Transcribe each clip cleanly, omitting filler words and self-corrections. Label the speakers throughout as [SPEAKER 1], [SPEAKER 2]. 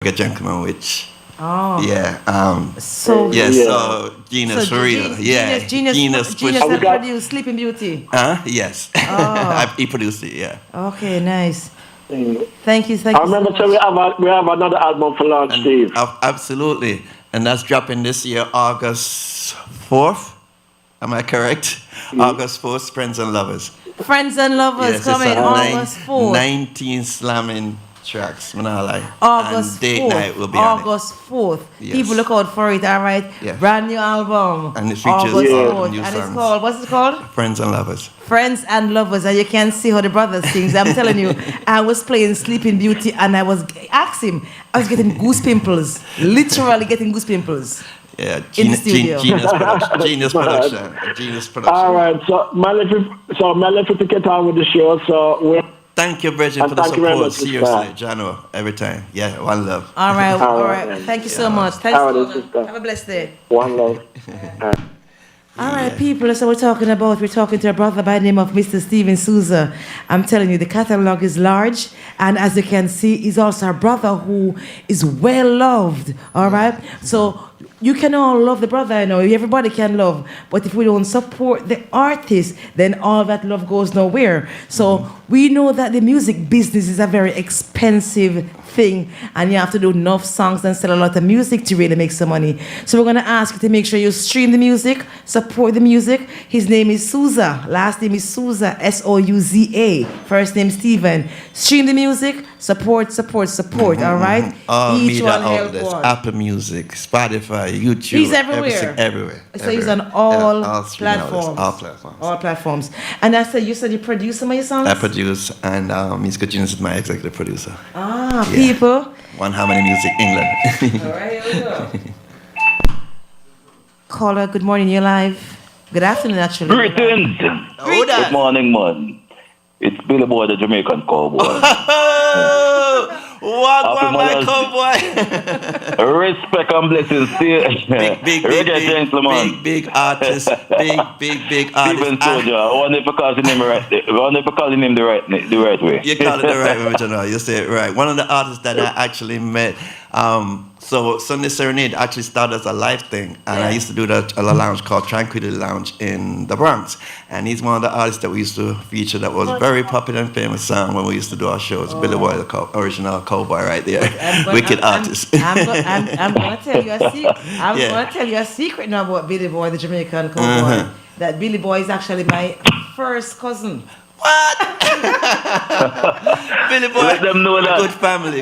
[SPEAKER 1] a gentleman, which
[SPEAKER 2] Oh.
[SPEAKER 1] yeah,
[SPEAKER 2] So
[SPEAKER 1] yeah,
[SPEAKER 3] Yeah.
[SPEAKER 1] so Genius for real, yeah,
[SPEAKER 2] Genius
[SPEAKER 1] pushed
[SPEAKER 2] had
[SPEAKER 1] it.
[SPEAKER 2] produced Sleeping Beauty.
[SPEAKER 1] Yes,
[SPEAKER 2] Oh.
[SPEAKER 1] he produced it, yeah.
[SPEAKER 2] Okay, nice.
[SPEAKER 3] Mm.
[SPEAKER 2] Thank you
[SPEAKER 3] I remember
[SPEAKER 2] so
[SPEAKER 3] saying
[SPEAKER 2] much.
[SPEAKER 3] we have another album for launch,
[SPEAKER 1] And
[SPEAKER 3] Steve.
[SPEAKER 1] absolutely, and that's dropping this year, August 4th. Am I correct? August 4th, Friends and Lovers.
[SPEAKER 2] Friends and Lovers
[SPEAKER 1] Yes,
[SPEAKER 2] coming
[SPEAKER 1] it's a
[SPEAKER 2] August 4th.
[SPEAKER 1] 19 slamming tracks, when I like.
[SPEAKER 2] August
[SPEAKER 1] and date
[SPEAKER 2] 4th.
[SPEAKER 1] night will be on it.
[SPEAKER 2] August 4th.
[SPEAKER 1] Yes.
[SPEAKER 2] People look out for it, all right?
[SPEAKER 1] Yeah.
[SPEAKER 2] Brand new album.
[SPEAKER 1] And it features
[SPEAKER 2] August
[SPEAKER 1] all the
[SPEAKER 2] 4th.
[SPEAKER 1] new
[SPEAKER 2] And it's
[SPEAKER 1] songs.
[SPEAKER 2] called, what's it called?
[SPEAKER 1] Friends and Lovers.
[SPEAKER 2] Friends and Lovers. And you can see how the brother sings. I'm telling you, I was playing Sleeping Beauty and I was, ask him, I was getting goose pimples. Literally getting goose pimples.
[SPEAKER 1] Yeah,
[SPEAKER 2] In the studio.
[SPEAKER 1] Genius production. Genius production.
[SPEAKER 3] All right, so Malefic get on with the show. So we're
[SPEAKER 1] Thank you, Bridget,
[SPEAKER 3] And
[SPEAKER 1] for the
[SPEAKER 3] thank you very
[SPEAKER 1] support.
[SPEAKER 3] much, Mr.
[SPEAKER 1] Seriously, Jano, every time. Yeah, one love.
[SPEAKER 2] All right, all
[SPEAKER 3] right,
[SPEAKER 2] right.
[SPEAKER 3] then.
[SPEAKER 2] Thank you so much. Thanks.
[SPEAKER 3] All right,
[SPEAKER 2] Donna.
[SPEAKER 3] sister.
[SPEAKER 2] Have a blessed day.
[SPEAKER 3] one love.
[SPEAKER 2] All right, people, so we're talking to a brother by the name of Mr. Steven Souza. I'm telling you, the catalog is large, and as you can see, he's also a brother who is well loved, all right? So you can all love the brother, I know, everybody can love, but if we don't support the artist, then all that love goes nowhere. So we know that the music business is a very expensive thing, and you have to do enough songs and sell a lot of music to really make some money. So we're going to ask you to make sure you stream the music, support the music. His name is Souza. Last name is Souza, Souza. First name Steven. Stream the music, support, all right?
[SPEAKER 1] All
[SPEAKER 2] Each
[SPEAKER 1] media
[SPEAKER 2] one help
[SPEAKER 1] outlets,
[SPEAKER 2] one.
[SPEAKER 1] Apple Music, Spotify, YouTube.
[SPEAKER 2] He's everywhere.
[SPEAKER 1] Everywhere.
[SPEAKER 2] So he's on
[SPEAKER 1] everywhere.
[SPEAKER 2] all
[SPEAKER 1] Yeah, streaming
[SPEAKER 2] platforms.
[SPEAKER 1] outlets, all platforms.
[SPEAKER 2] All platforms. And I said, you said you produce some of your songs?
[SPEAKER 1] I produce, and Musical Genius is my executive producer.
[SPEAKER 2] Ah,
[SPEAKER 1] Yeah.
[SPEAKER 2] people.
[SPEAKER 1] One Harmony Music, England.
[SPEAKER 2] All right, here we go. Caller, good morning, you're live. Good afternoon, actually.
[SPEAKER 4] Greetings.
[SPEAKER 1] Who that?
[SPEAKER 4] Good morning, man. It's Billy Boy, the Jamaican cowboy.
[SPEAKER 1] What my
[SPEAKER 4] Mother's
[SPEAKER 1] cowboy?
[SPEAKER 4] Respect and blessings to you. Reggae gentleman.
[SPEAKER 1] big artist, big artist.
[SPEAKER 4] Steven Soldier. I wonder if I calling him the right way.
[SPEAKER 1] You call it the right way, you know. You say it right. One of the artists that I actually met, so Sunday Serenade actually started as a live thing, and I used to do that at a lounge called Tranquility Lounge in the Bronx. And he's one of the artists that we used to feature that was very popular and famous when we used to do our shows. Billy Boy, the original cowboy, right there. Wicked artist.
[SPEAKER 2] I'm going to tell you a secret. I'm
[SPEAKER 1] Yeah.
[SPEAKER 2] going to tell you a secret now about Billy Boy, the Jamaican cowboy. That Billy Boy is actually my first cousin.
[SPEAKER 1] What? Billy Boy,
[SPEAKER 4] Let them know that.
[SPEAKER 1] good family.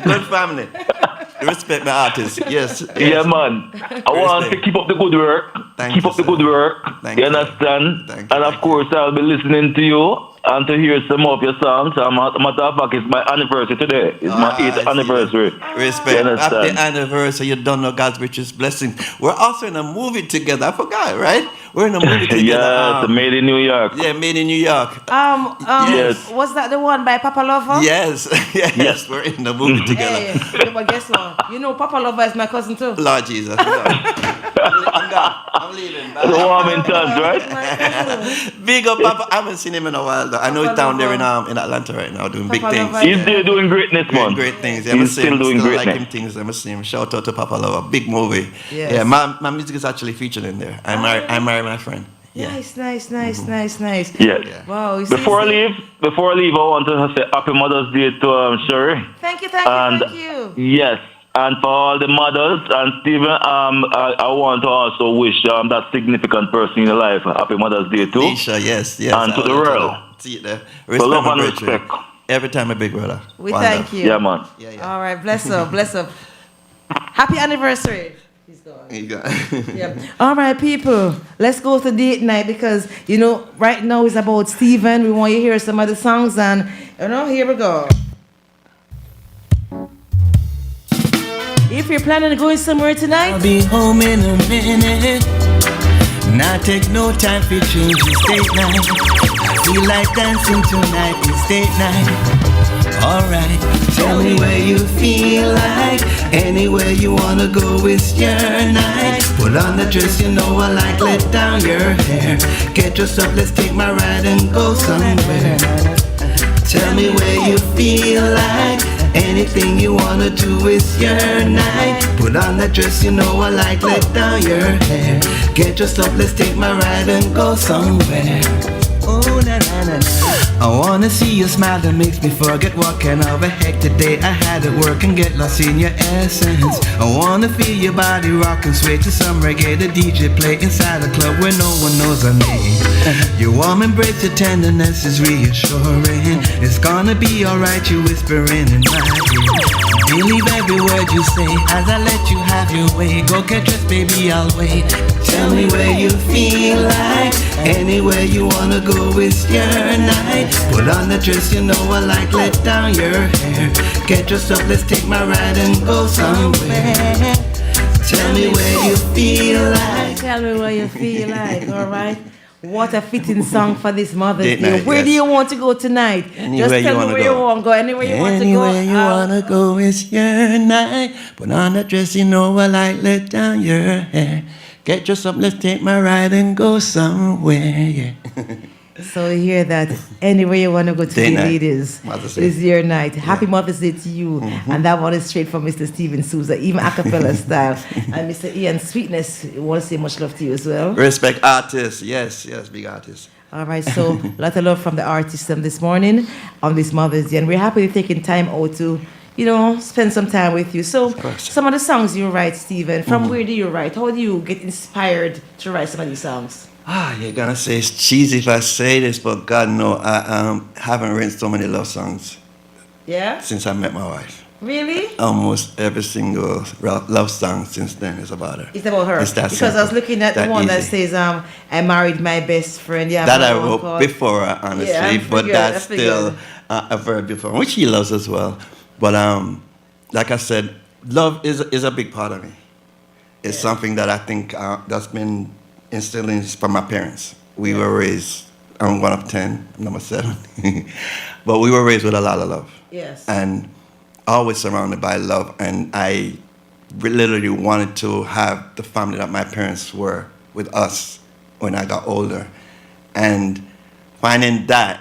[SPEAKER 1] Respect the artist. Yes.
[SPEAKER 4] Yeah, man. I want to keep up the good work.
[SPEAKER 1] Thank
[SPEAKER 4] keep
[SPEAKER 1] you,
[SPEAKER 4] up the
[SPEAKER 1] sir.
[SPEAKER 4] good work.
[SPEAKER 1] Thank
[SPEAKER 4] you
[SPEAKER 1] you.
[SPEAKER 4] understand?
[SPEAKER 1] Thank you,
[SPEAKER 4] And of
[SPEAKER 1] thank
[SPEAKER 4] course, I'll be listening to you and to hear some of your songs. Matter of fact, it's my anniversary today. It's my
[SPEAKER 1] I
[SPEAKER 4] 8th
[SPEAKER 1] see
[SPEAKER 4] anniversary.
[SPEAKER 1] Respect.
[SPEAKER 4] You understand?
[SPEAKER 1] Happy anniversary. You don't know God's richest blessing. We're also in a movie together. I forgot, right? We're in a movie together.
[SPEAKER 4] Yeah, Made in New York.
[SPEAKER 1] Yeah, made in New York.
[SPEAKER 4] Yes.
[SPEAKER 2] Was that the one by Papa Lover?
[SPEAKER 1] Yes. Yes. We're in the movie together.
[SPEAKER 2] Hey, yeah, but guess what? You know Papa Lover is my cousin too.
[SPEAKER 1] Lord Jesus. I'm gone. I'm leaving.
[SPEAKER 4] The warming times, right?
[SPEAKER 1] Big up, Papa. I haven't seen him in a while, though. I know he's down there in Atlanta right now doing big
[SPEAKER 2] Papa
[SPEAKER 1] things.
[SPEAKER 2] Lover.
[SPEAKER 4] He's still doing greatness, man.
[SPEAKER 1] Great things. Yeah,
[SPEAKER 4] He's still doing
[SPEAKER 1] like
[SPEAKER 4] greatness.
[SPEAKER 1] him things. I see him. Shout out to Papa Lover. Big movie.
[SPEAKER 2] Yes.
[SPEAKER 1] Yeah, my music is actually featured in there. I married my friend. Yeah.
[SPEAKER 2] Nice.
[SPEAKER 4] Yeah.
[SPEAKER 2] Wow. You see,
[SPEAKER 4] Before I leave, I want to say Happy Mother's Day to Sherry.
[SPEAKER 2] Thank you.
[SPEAKER 4] Yes, and for all the mothers and Stephen, I want to also wish that significant person in your life Happy Mother's Day too.
[SPEAKER 1] Nisha, yes.
[SPEAKER 4] And to the world.
[SPEAKER 1] See it there.
[SPEAKER 4] So love
[SPEAKER 1] my
[SPEAKER 4] and
[SPEAKER 1] brethren.
[SPEAKER 4] respect.
[SPEAKER 1] Every time a big brother.
[SPEAKER 2] We
[SPEAKER 1] One
[SPEAKER 2] thank
[SPEAKER 1] love.
[SPEAKER 2] you.
[SPEAKER 4] Yeah, man.
[SPEAKER 1] Yeah.
[SPEAKER 2] All right, bless up. Happy anniversary. He's gone.
[SPEAKER 1] Here you go.
[SPEAKER 2] Yeah. All right, people. Let's go to date night because right now it's about Steven. We want you to hear some of the songs, and here we go. If you're planning on going somewhere tonight,
[SPEAKER 5] I'll be home in a minute. Not take no time for change the state night. I feel like dancing tonight is date night. Alright, tell me where you feel like. Anywhere you wanna go is your night. Put on the dress you know I like, let down your hair. Get dressed up, let's take my ride and go somewhere. Tell me where you feel like. Anything you wanna do is your night. Put on that dress you know I like, let down your hair. Get dressed up, let's take my ride and go somewhere. Oh, na na na. I wanna see you smile, that makes me forget what kind of a hectic day I had at work and get lost in your essence. I wanna feel your body rock and sway to some reggae the DJ play inside a club where no one knows our name. Your warm embrace, your tenderness is reassuring. It's gonna be alright, you whispering in my ear. Believe every word you say as I let you have your way. Go get dressed, baby, I'll wait. Tell me where you feel like. Anywhere you wanna go is your night. Put on the dress you know I like, let down your hair. Get dressed up, let's take my ride and go somewhere. Tell me where you feel like.
[SPEAKER 2] Tell me where you feel like, alright? What a fitting song for this Mother's Day.
[SPEAKER 1] Night,
[SPEAKER 2] Where
[SPEAKER 1] yes.
[SPEAKER 2] do you want to go tonight?
[SPEAKER 1] Anywhere
[SPEAKER 2] Just tell
[SPEAKER 1] you
[SPEAKER 2] me
[SPEAKER 1] wanna
[SPEAKER 2] where
[SPEAKER 1] go.
[SPEAKER 2] you want to go. Anywhere you want to go.
[SPEAKER 5] Anywhere you wanna go is your night. Put on that dress you know I like, let down your hair. Get dressed up, let's take my ride and go somewhere, yeah.
[SPEAKER 2] So you hear that. Anywhere you want to go to,
[SPEAKER 1] Day
[SPEAKER 2] the
[SPEAKER 1] night.
[SPEAKER 2] ladies,
[SPEAKER 1] Mother's
[SPEAKER 2] it
[SPEAKER 1] Day.
[SPEAKER 2] is your night. Happy Mother's Day to you. And that one is straight from Mr. Steven Souza, even a cappella style. And Mr. Ian Sweetness, we want to say much love to you as well.
[SPEAKER 1] Respect artists. Yes, big artists.
[SPEAKER 2] All right, so a lot of love from the artists this morning on this Mother's Day. And we're happy to taking time out to, spend some time with you. So some of the songs you write, Steven, from where do you write? How do you get inspired to write some of these songs?
[SPEAKER 1] You're gonna say it's cheesy if I say this, but God no, I haven't written so many love songs
[SPEAKER 2] Yeah?
[SPEAKER 1] since I met my wife.
[SPEAKER 2] Really?
[SPEAKER 1] Almost every single love song since then is about her.
[SPEAKER 2] It's about her.
[SPEAKER 1] It's that
[SPEAKER 2] because I was
[SPEAKER 1] simple,
[SPEAKER 2] looking at the
[SPEAKER 1] that
[SPEAKER 2] one that
[SPEAKER 1] easy.
[SPEAKER 2] says, I married my best friend. Yeah,
[SPEAKER 1] That I
[SPEAKER 2] my one
[SPEAKER 1] wrote
[SPEAKER 2] called-
[SPEAKER 1] before her, honestly,
[SPEAKER 2] Yeah, I
[SPEAKER 1] but
[SPEAKER 2] figured,
[SPEAKER 1] that's
[SPEAKER 2] I figured.
[SPEAKER 1] still a very beautiful one, which she loves as well. But like I said, love is a big part of me. It's something that I think that's been instilled in from my parents. We were raised, I'm one of 10, I'm number 7. But we were raised with a lot of love.
[SPEAKER 2] Yes.
[SPEAKER 1] And always surrounded by love. And I literally wanted to have the family that my parents were with us when I got older. And finding that,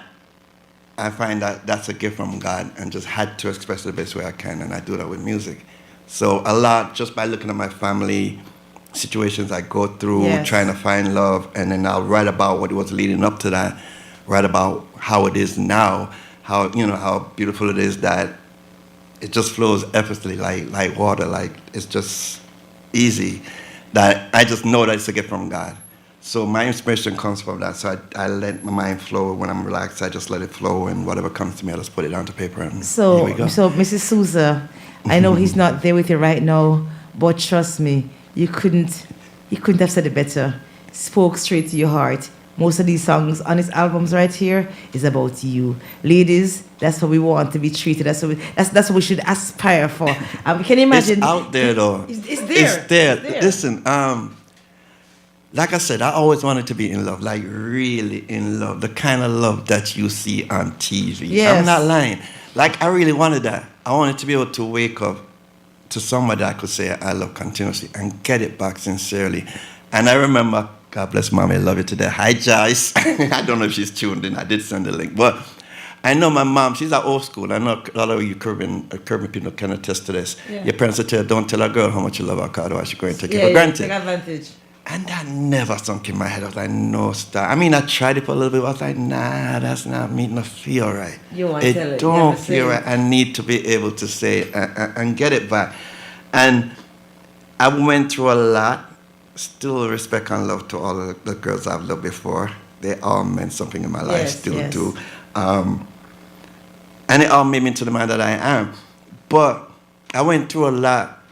[SPEAKER 1] I find that that's a gift from God and just had to express it the best way I can. And I do that with music. So a lot, just by looking at my family, situations I go through,
[SPEAKER 2] Yes.
[SPEAKER 1] trying to find love, and then I'll write about what was leading up to that, write about how it is now, how beautiful it is that it just flows effortlessly like water, like it's just easy, that I just know that it's a gift from God. So my inspiration comes from that. So I let my mind flow when I'm relaxed. I just let it flow, and whatever comes to me, I just put it onto paper, and
[SPEAKER 2] So,
[SPEAKER 1] here we go.
[SPEAKER 2] so Mrs. Souza, I know he's not there with you right now, but trust me, you couldn't have said it better. Spoke straight to your heart. Most of these songs on his albums right here is about you. Ladies, that's what we want to be treated. That's what we should aspire for. Can you imagine?
[SPEAKER 1] It's out there, though.
[SPEAKER 2] It's there.
[SPEAKER 1] It's there.
[SPEAKER 2] It's there.
[SPEAKER 1] Listen, like I said, I always wanted to be in love, like really in love, the kind of love that you see on TV.
[SPEAKER 2] Yes.
[SPEAKER 1] I'm not lying. Like, I really wanted that. I wanted to be able to wake up to somebody I could say I love continuously and get it back sincerely. And I remember, God bless Mommy, I love you today. Hi, Joyce. I don't know if she's tuned in. I did send a link. But I know my mom, she's at old school. I know a lot of you Caribbean people can attest to this.
[SPEAKER 2] Yeah.
[SPEAKER 1] Your parents will tell you, don't tell a girl how much you love her, because otherwise she's going to take it
[SPEAKER 2] Yeah,
[SPEAKER 1] for granted.
[SPEAKER 2] take advantage.
[SPEAKER 1] And that never sunk in my head. I was like, no, stop. I mean, I tried it for a little bit. I was like, nah, that's not me. Not feel right.
[SPEAKER 2] You want to tell it.
[SPEAKER 1] It
[SPEAKER 2] You
[SPEAKER 1] don't
[SPEAKER 2] never say
[SPEAKER 1] feel
[SPEAKER 2] it.
[SPEAKER 1] right. I need to be able to say it and get it back. And I went through a lot. Still respect and love to all of the girls I've loved before. They all meant something in my life,
[SPEAKER 2] Yes,
[SPEAKER 1] still
[SPEAKER 2] yes.
[SPEAKER 1] do. And it all made me into the man that I am. But I went through a lot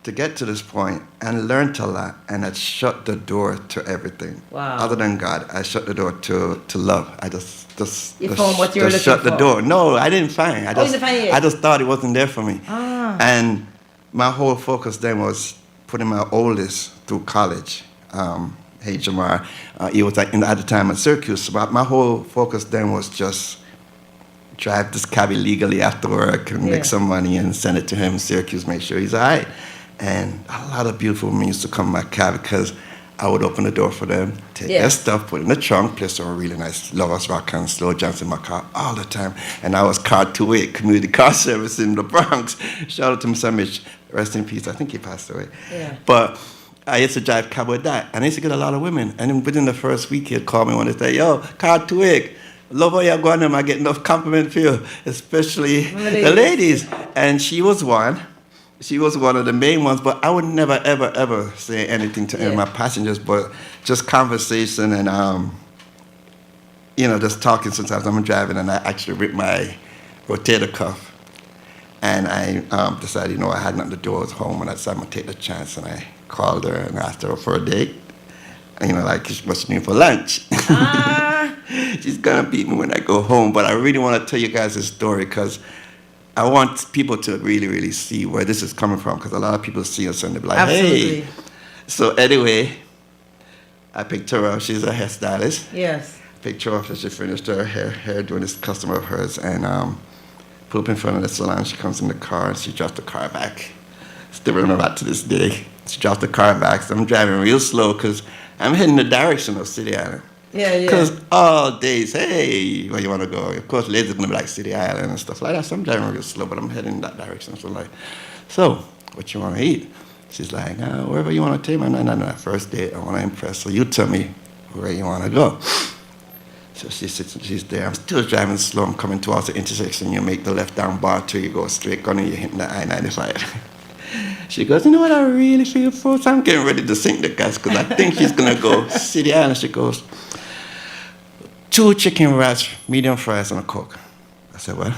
[SPEAKER 1] to get to this point and learned a lot, and I shut the door to everything.
[SPEAKER 2] Wow.
[SPEAKER 1] Other than God, I shut the door to love. I just
[SPEAKER 2] You found what you were
[SPEAKER 1] just
[SPEAKER 2] looking
[SPEAKER 1] shut the
[SPEAKER 2] for.
[SPEAKER 1] door. No, I didn't find.
[SPEAKER 2] you didn't find it?
[SPEAKER 1] I just thought it wasn't there for me.
[SPEAKER 2] Ah.
[SPEAKER 1] And my whole focus then was putting my oldest through college. Hey Jamar, he was at the time at Syracuse. So my whole focus then was just drive this cab illegally after work and
[SPEAKER 2] Yeah.
[SPEAKER 1] make some money and send it to him in Syracuse, make sure he's all right. And a lot of beautiful women used to come in my cab because I would open the door for them, take their stuff, put it in the trunk, play some really nice Lovers Rock and slow jams in my car all the time. And I was car 2-8, community car service in the Bronx. Shout out to Mr. Mitch, rest in peace. I think he passed away.
[SPEAKER 2] Yeah.
[SPEAKER 1] But I used to drive cab with that, and I used to get a lot of women. And then within the first week, he'd call me one and say, yo, car 2-8. Love how you're going, I get enough compliment for you, especially the ladies. And she was one. She was one of the main ones, but I would never, ever, ever say anything to any of my passengers, but just conversation and, just talking. Sometimes I'm driving and I actually rip my rotator cuff. And I decided, I had nothing to do. I was home, and I decided I'm going to take the chance. And I called her and asked her for a date. And, what's she doing for lunch? She's going to beat me when I go home. But I really want to tell you guys this story because I want people to really, really see where this is coming from, because a lot of people see us and they're like,
[SPEAKER 2] Absolutely.
[SPEAKER 1] hey. So anyway, I picked her up. She's a hairstylist.
[SPEAKER 2] Yes.
[SPEAKER 1] Picked her up as she finished her hair doing this customer of hers, and pulled up in front of the salon. She comes in the car and she dropped the car back. Still remember that to this day. She dropped the car back. So I'm driving real slow because I'm heading the direction of City Island.
[SPEAKER 2] Yeah.
[SPEAKER 1] Because all days, hey, where you want to go? Of course, ladies are going to be like City Island and stuff like that. So I'm driving real slow, but I'm heading in that direction. So I'm like, so, what you want to eat? She's like, wherever you want to take me. No, first date, I want to impress. So you tell me where you want to go. So she sits and she's there. I'm still driving slow. I'm coming towards the intersection. You make the left down bar till you go straight on and you're hitting the I-95. She goes, you know what I really feel for? So I'm getting ready to sink the gas because I think she's going to go City Island. She goes, 2 chicken wraps, medium fries, and a Coke. I said, what?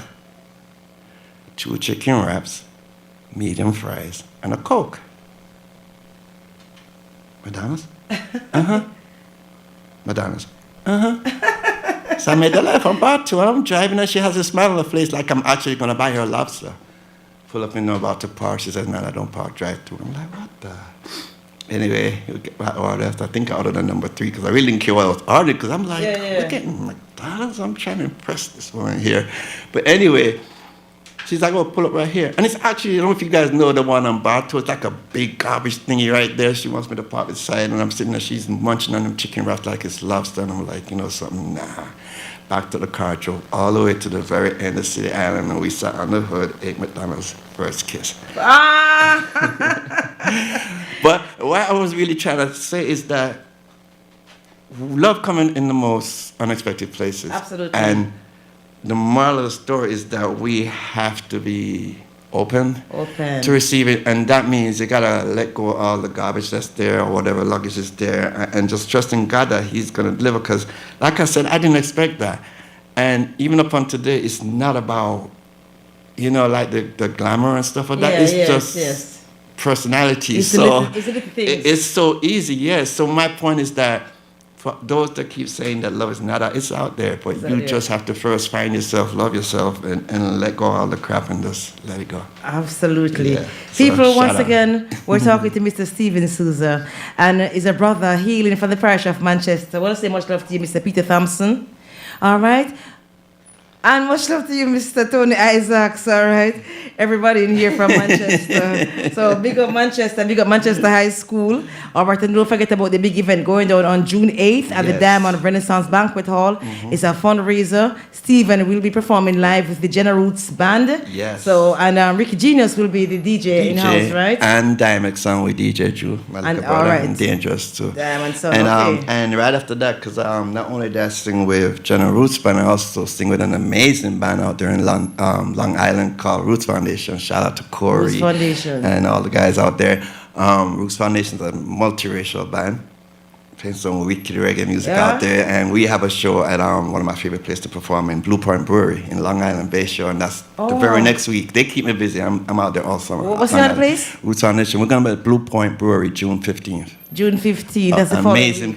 [SPEAKER 1] 2 chicken wraps, medium fries, and a Coke. McDonald's? Uh-huh. McDonald's? Uh-huh. So I made the left. I'm about to. I'm driving and she has a smile on her face like I'm actually going to buy her a lobster. Pull up and about to park. She says, no, I don't park, drive through. I'm like, what the? Anyway, I ordered. I think I ordered a number 3 because I really didn't care what I was ordering because I'm like, we're getting McDonald's. I'm trying to impress this woman here. But anyway, she's like, oh, pull up right here. And it's actually, I don't know if you guys know the one on Bartow. It's like a big garbage thingy right there. She wants me to park beside, and I'm sitting there. She's munching on them chicken wraps like it's lobster. And I'm like, something, nah. Back to the car, drove all the way to the very end of City Island, and we sat on the hood, ate McDonald's first kiss. But what I was really trying to say is that love coming in the most unexpected places.
[SPEAKER 2] Absolutely.
[SPEAKER 1] And the moral of the story is that we have to be open to receive it, and that means you gotta let go of all the garbage that's there or whatever luggage is there, and just trust in God that He's gonna deliver. Because, like I said, I didn't expect that, and even up until today, it's not about like the glamour and stuff like that. It's just personality. It's it's so easy. Yes. So my point is that for those that keep saying that love is not out, it's out there, but you just have to first find yourself, love yourself, and let go of all the crap and just let it go.
[SPEAKER 2] Absolutely.
[SPEAKER 1] Yeah.
[SPEAKER 2] People, once again, we're talking to Mr. Steven Souza, and is a brother healing from the parish of Manchester. I want to say much love to you, Mr. Peter Thompson. All right. And much love to you, Mr. Tony Isaacs, all right? Everybody in here from Manchester. So big up Manchester High School. All right, and don't forget about the big event going down on June 8th at the Diamond Renaissance Banquet Hall. Mm-hmm. It's a fundraiser. Stephen will be performing live with the Jenna Roots Band.
[SPEAKER 1] Yes.
[SPEAKER 2] So, and Ricky Genius will be the DJ in-house, right?
[SPEAKER 1] And Diamond song with DJ Drew, my little brother, and Dangerous too.
[SPEAKER 2] Diamond song,
[SPEAKER 1] and right after that, because not only did I sing with Jenna Roots Band, I also sing with an amazing band out there in Long Island called Roots Foundation. Shout out to Corey
[SPEAKER 2] Roots Foundation
[SPEAKER 1] and all the guys out there. Roots Foundation is a multiracial band playing some wicked reggae music out there, and we have a show at one of my favorite places to perform in Blue Point Brewery in Long Island Bay Show, and that's the very next week. They keep me busy. I'm out there all summer.
[SPEAKER 2] What's that place?
[SPEAKER 1] Roots Foundation. We're going to be at Blue Point Brewery June 15th.
[SPEAKER 2] June 15th. That's the
[SPEAKER 1] amazing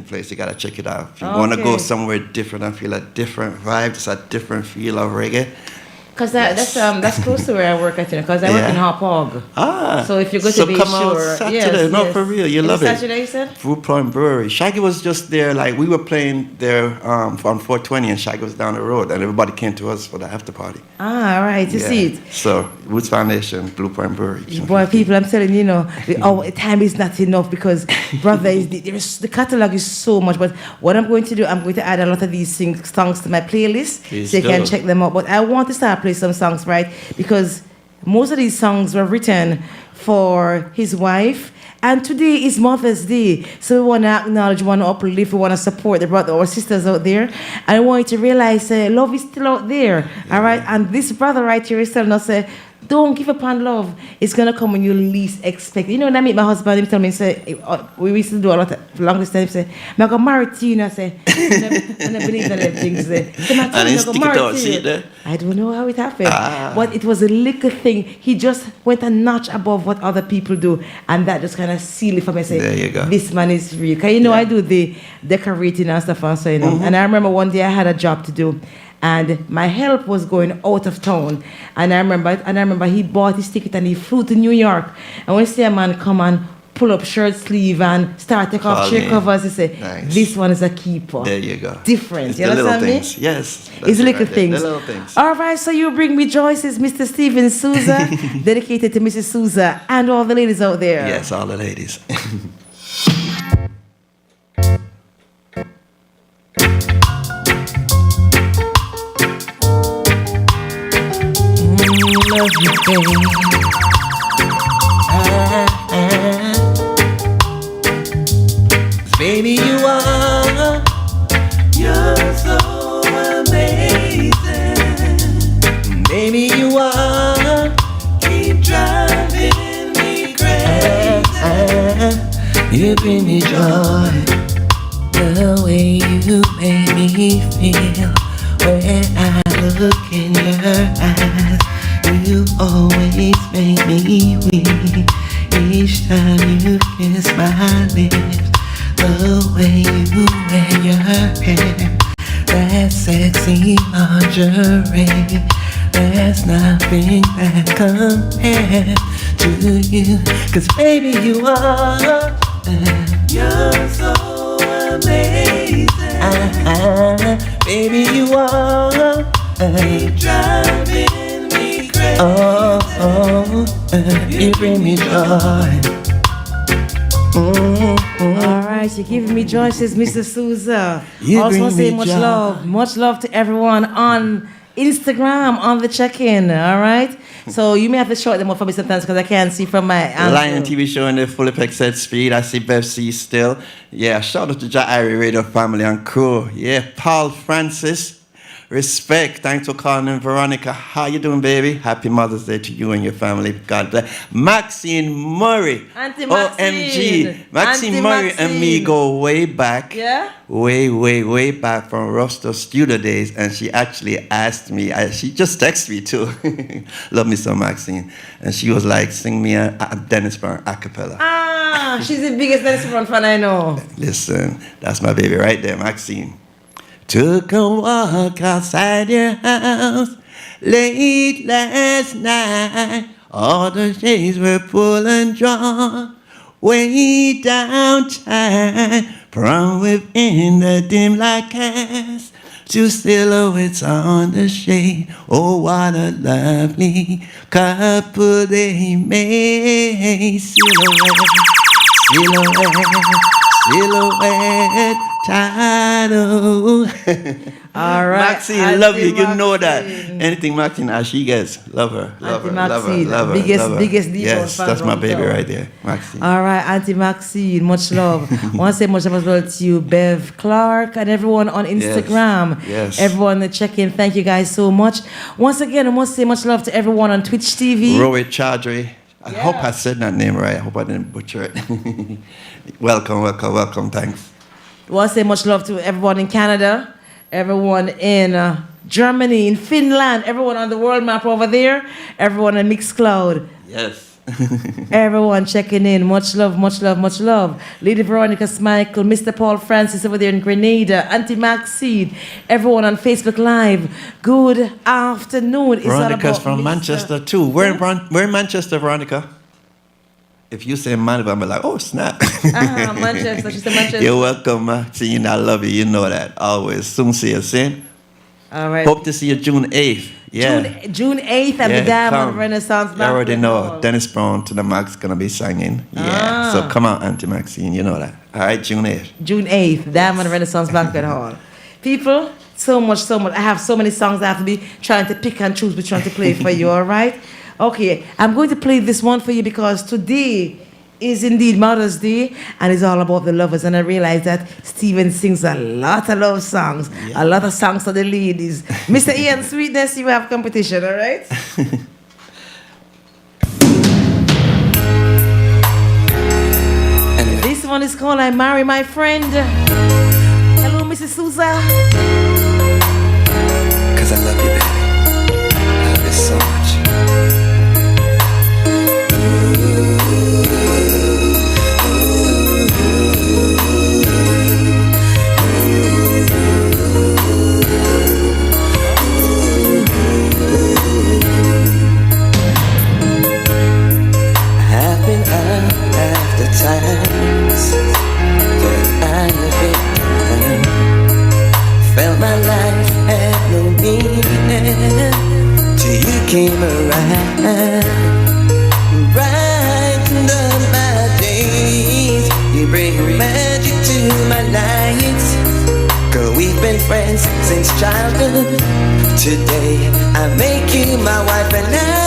[SPEAKER 1] place. You gotta check it out. If you want to go somewhere different and feel a different vibe, just a different feel of reggae.
[SPEAKER 2] Because that's close to where I work at, because I work in Hauppauge. So if you go to Bay Shore,
[SPEAKER 1] Saturday, for real, you love it.
[SPEAKER 2] Saturday, you said?
[SPEAKER 1] Blue Point Brewery. Shaggy was just there. Like we were playing there on 420, and Shaggy was down the road, and everybody came to us for the after party.
[SPEAKER 2] All right, you see it.
[SPEAKER 1] So Woods Foundation, Blueprint Brewery.
[SPEAKER 2] Boy, people, I'm telling you, time is not enough because, brother, the catalog is so much. But what I'm going to do, I'm going to add a lot of these songs to my playlist so you can check them out. But I want to start playing some songs, right? Because most of these songs were written for his wife. And today is Mother's Day. So we want to acknowledge, we want to uplift, we want to support the brother or sisters out there. And I want you to realize love is still out there. All right? And this brother right here is telling us, don't give up on love. It's going to come when you least expect. You know, when I meet my husband, he tell me, we used to do a lot of longest time, say, I'm going to marry Tina, say, I don't believe in them things.
[SPEAKER 1] And he stick it out, see there?
[SPEAKER 2] I don't know how it happened. But it was a little thing. He just went a notch above what other people do. And that just kind of sealed it for me. Say,
[SPEAKER 1] there you go.
[SPEAKER 2] This man is real. Because, I do the decorating and stuff. And so, And I remember one day I had a job to do. And my help was going out of town. And I remember he bought his ticket and he flew to New York. And when you see a man come and pull up shirt sleeve and start take off chair covers, he say, nice. This one is a keeper.
[SPEAKER 1] There you go.
[SPEAKER 2] Different.
[SPEAKER 1] It's
[SPEAKER 2] you
[SPEAKER 1] the
[SPEAKER 2] understand
[SPEAKER 1] little
[SPEAKER 2] me?
[SPEAKER 1] things. Yes.
[SPEAKER 2] It's little things.
[SPEAKER 1] The little things.
[SPEAKER 2] All right, so you bring me Joyce's Mr. Steven Souza, dedicated to Mrs. Souza and all the ladies out there.
[SPEAKER 1] Yes, all the ladies.
[SPEAKER 5] Love you, baby. Baby, you're so amazing. Baby, you are. Keep driving me crazy. You bring me joy. The way you make me feel when I look in your eyes. You always make me weak each time you kiss my lips. The way you wear your hair, that sexy lingerie, there's nothing that compares to you. 'Cause baby, you're so amazing. Baby, you are. Keep driving. You bring me joy.
[SPEAKER 2] All right, you're giving me joy, says Mr. Souza. Also say much love to everyone on Instagram on the check-in. All right, so you may have to short them up for me sometimes because I can't see from my answer.
[SPEAKER 1] Lion TV show in the full effect speed. I see Bev C still. Yeah, shout out to JAIRiE Radio family and crew. Yeah, Paul Francis. Respect. Thanks for calling in, Veronica. How you doing, baby? Happy Mother's Day to you and your family. God bless. Maxine Murray.
[SPEAKER 2] Auntie Maxine.
[SPEAKER 1] OMG. Maxine Murray and me go way back.
[SPEAKER 2] Yeah?
[SPEAKER 1] Way back from Roster Studio days. And she actually asked me, she just texted me too. Love me so, Maxine. And she was like, sing me a Dennis Brown a cappella.
[SPEAKER 2] She's the biggest Dennis Brown fan I know.
[SPEAKER 1] Listen, that's my baby right there, Maxine. Took a walk outside your house late last night. All the shades were pulled and drawn way downtown. From within the dim light cast 2 silhouettes on the shade. Oh, what a lovely couple they made. Silhouette title.
[SPEAKER 2] All right.
[SPEAKER 1] Maxine, love you. You know that. Anything Maxine as she gets, love her. Biggest diva. Yes, that's my baby right there, Maxine.
[SPEAKER 2] All right, Auntie Maxine, much love. I want to say much love as well to you, Bev Clark, and everyone on Instagram.
[SPEAKER 1] Yes.
[SPEAKER 2] Everyone that check in. Thank you guys so much. Once again, I want to say much love to everyone on Twitch TV.
[SPEAKER 1] Rohit Chaudhary. I hope I said that name right. I hope I didn't butcher it. Welcome. Thanks.
[SPEAKER 2] I want to say much love to everyone in Canada, everyone in Germany, in Finland, everyone on the world map over there, everyone on Mixcloud.
[SPEAKER 1] Yes.
[SPEAKER 2] Everyone checking in. Much love. Lady Veronica Smichael, Mr. Paul Francis over there in Grenada, Auntie Maxine, everyone on Facebook Live. Good afternoon.
[SPEAKER 1] Veronica's from Manchester too. Where in Manchester, Veronica? If you say Manchester, I'm like, oh, snap.
[SPEAKER 2] Manchester. She's in Manchester.
[SPEAKER 1] You're welcome, Maxine. I love you. You know that. Always. Soon see you soon.
[SPEAKER 2] All right.
[SPEAKER 1] Hope to see you June 8th. Yeah.
[SPEAKER 2] June 8th at the Diamond Renaissance Banquet.
[SPEAKER 1] You already know.
[SPEAKER 2] Hall.
[SPEAKER 1] Dennis Brown to the Max gonna be singing. Yeah. So come out, Auntie Maxine. You know that. All right, June 8th.
[SPEAKER 2] June 8th, Diamond Renaissance Banquet Hall. People, so much. I have so many songs I have to be trying to pick and choose, but trying to play for you, all right? Okay, I'm going to play this one for you because today is indeed Mother's Day and it's all about the lovers. And I realize that Stephen sings a lot of love songs, a lot of songs for the ladies. Mr. Ian Sweetness, you have competition, all right? And this one is called I Marry My Friend. Hello, Mrs. Souza.
[SPEAKER 5] Cause I love you, baby. I love you so much. Times that I have been felt my life had no meaning till you came around. Brighten up my days, you bring magic to my nights. Girl, we've been friends since childhood. Today I make you my wife and I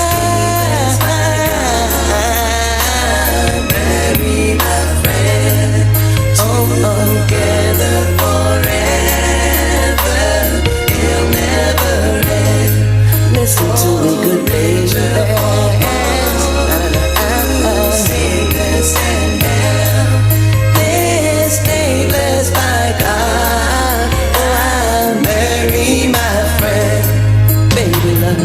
[SPEAKER 5] together forever, it'll never end. Listen to me, good baby. Sickness and hell, this nameless by God. I'll marry my friend, baby love.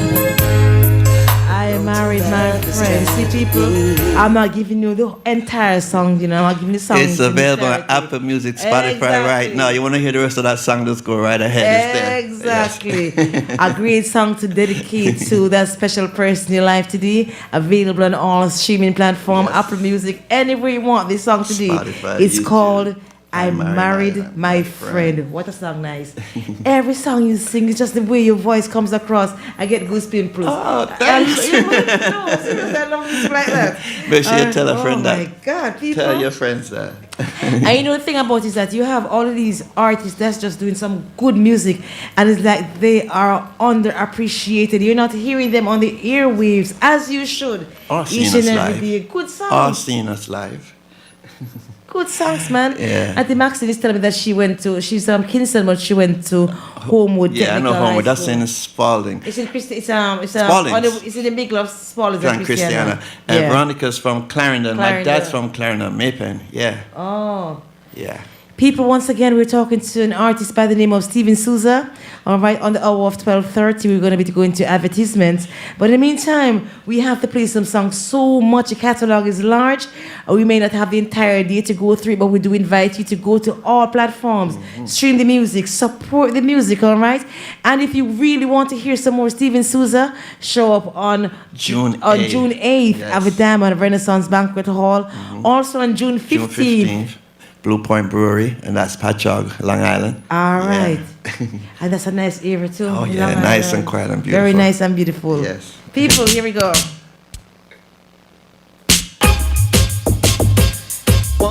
[SPEAKER 2] I married my friend. See, people, I'm not giving you the entire song, you know, I'm not giving you the song.
[SPEAKER 1] It's available on Apple Music, Spotify right now. You want to hear the rest of that song, just go right ahead.
[SPEAKER 2] Exactly. A great song to dedicate to that special person in your life today. Available on all streaming platforms, Apple Music, anywhere you want this song today.
[SPEAKER 1] Spotify,
[SPEAKER 2] it's
[SPEAKER 1] YouTube.
[SPEAKER 2] called I married my friend. What a song, nice. Every song you sing, it's just the way your voice comes across. I get goosebumps.
[SPEAKER 1] Oh, thanks.
[SPEAKER 2] No, seriously, I love music like that.
[SPEAKER 1] Make sure you tell a friend that.
[SPEAKER 2] Oh my God, people.
[SPEAKER 1] Tell your friends that.
[SPEAKER 2] And you know the thing about it is that you have all of these artists that's just doing some good music, and it's like they are underappreciated. You're not hearing them on the airwaves as you should.
[SPEAKER 1] Or seeing
[SPEAKER 2] Each
[SPEAKER 1] us
[SPEAKER 2] and every
[SPEAKER 1] live.
[SPEAKER 2] day. Good
[SPEAKER 1] Or
[SPEAKER 2] songs.
[SPEAKER 1] seeing us live.
[SPEAKER 2] Good songs, man.
[SPEAKER 1] Yeah.
[SPEAKER 2] Auntie Maxine is telling me that she's Kingston, but she went to Homewood.
[SPEAKER 1] Yeah, I know
[SPEAKER 2] Technical
[SPEAKER 1] Homewood.
[SPEAKER 2] High
[SPEAKER 1] That's
[SPEAKER 2] School.
[SPEAKER 1] in Spalding.
[SPEAKER 2] It's in
[SPEAKER 1] Spalding's.
[SPEAKER 2] it's in the big love Spalding.
[SPEAKER 1] Grand Christiana. And Veronica's from Clarendon. My dad's from Clarendon, Maypen. Yeah.
[SPEAKER 2] Oh.
[SPEAKER 1] Yeah.
[SPEAKER 2] People, once again, we're talking to an artist by the name of Stephen Souza. All right, on the hour of 12:30, we're going to be going to advertisements. But in the meantime, we have to play some songs. So much, the catalog is large. We may not have the entire day to go through it, but we do invite you to go to all platforms, stream the music, support the music, all right? And if you really want to hear some more Stephen Souza, show up on
[SPEAKER 1] June
[SPEAKER 2] 8th
[SPEAKER 1] yes.
[SPEAKER 2] at the Diamond Renaissance Banquet Hall. Also on June 15th.
[SPEAKER 1] June 15th. Blue Point Brewery, and that's Patchogue, Long Island.
[SPEAKER 2] All right. And that's a nice area too.
[SPEAKER 1] Oh, yeah,
[SPEAKER 2] Long
[SPEAKER 1] nice
[SPEAKER 2] Island.
[SPEAKER 1] and quiet and beautiful.
[SPEAKER 2] Very nice and beautiful.
[SPEAKER 1] Yes.
[SPEAKER 2] People, here we go.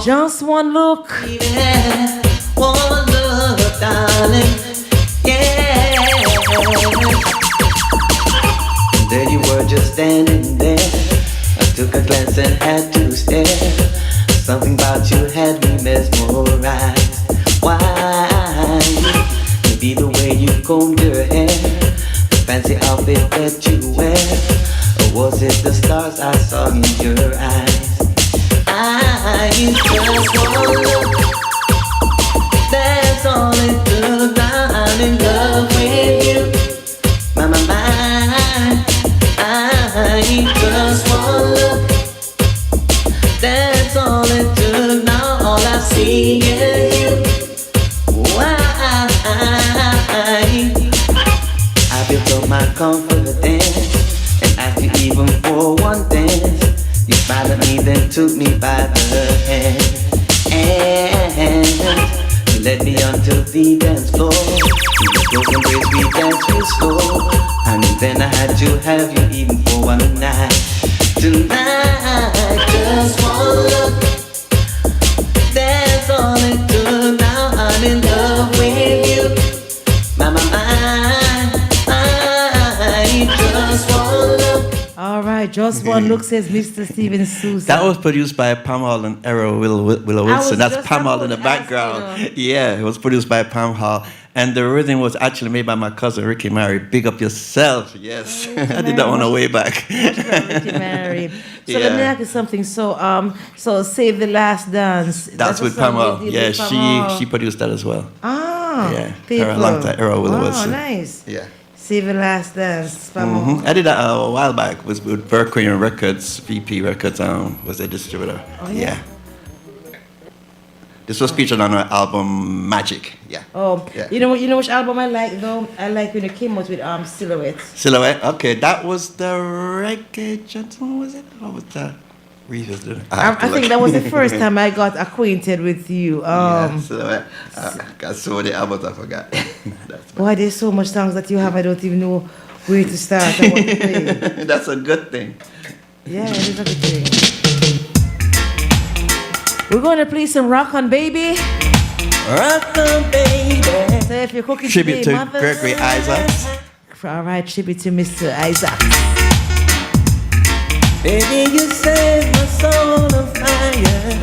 [SPEAKER 2] Just one look.
[SPEAKER 5] Yeah, one look, darling. Yeah. There you were just standing there. I took a glance and had to stare. Something about you had me mesmerized. Why? Maybe the way you combed your hair, the fancy outfit that you wear, or was it the stars I saw in your eyes? I just wanna look. That's all it took. I'm in love with you. My. I just wanna look. That's all it took. Now all I see is you. Why? I built up my confidence and asked you even for one dance. You smiled at me, then took me by the hand. And you led me onto the dance floor. To the broken ways we danced real slow. And then I had to have you even for one night. Tonight, just one look. That's all it took. Now I'm in love with you. My, just one look.
[SPEAKER 2] All right, just one look, says Mr. Steven Souza.
[SPEAKER 1] That was produced by Pam Hall and Errol Willow Wilson. That's Pam Hall in the background. Yeah, it was produced by Pam Hall. And the rhythm was actually made by my cousin Ricky Mary. Big up yourself. Yes. I did that one way back.
[SPEAKER 2] Ricky Mary. So let me ask you something. So Save the Last Dance.
[SPEAKER 1] That's with Pam Hall. Yeah, she produced that as well. Yeah. Her alongside Errol Willow Wilson.
[SPEAKER 2] Oh, nice.
[SPEAKER 1] Yeah.
[SPEAKER 2] Save the Last Dance.
[SPEAKER 1] I did that a while back. Was with Berkeley Records, VP Records. Was a distributor.
[SPEAKER 2] Oh, yeah.
[SPEAKER 1] This was featured on our album Magic. Yeah.
[SPEAKER 2] Oh,
[SPEAKER 1] yeah.
[SPEAKER 2] You know which album I like though? I like when it came out with Silhouette.
[SPEAKER 1] Silhouette. Okay, that was the Reggae Gentleman. Was it? What was that? Revisited.
[SPEAKER 2] I think that was the first time I got acquainted with you.
[SPEAKER 1] Yeah, Silhouette. Got so many albums I forgot.
[SPEAKER 2] Boy, there's so much songs that you have. I don't even know where to start and what to play.
[SPEAKER 1] That's a good thing.
[SPEAKER 2] Yeah, it is a good thing. We're going to play some Rock On Baby.
[SPEAKER 5] Rock on, baby.
[SPEAKER 2] So if you're cooking
[SPEAKER 1] Tribute
[SPEAKER 2] today,
[SPEAKER 1] to
[SPEAKER 2] mothers.
[SPEAKER 1] Gregory Isaacs.
[SPEAKER 2] All right, tribute to Mr. Isaacs.
[SPEAKER 5] Baby, you set my soul on fire.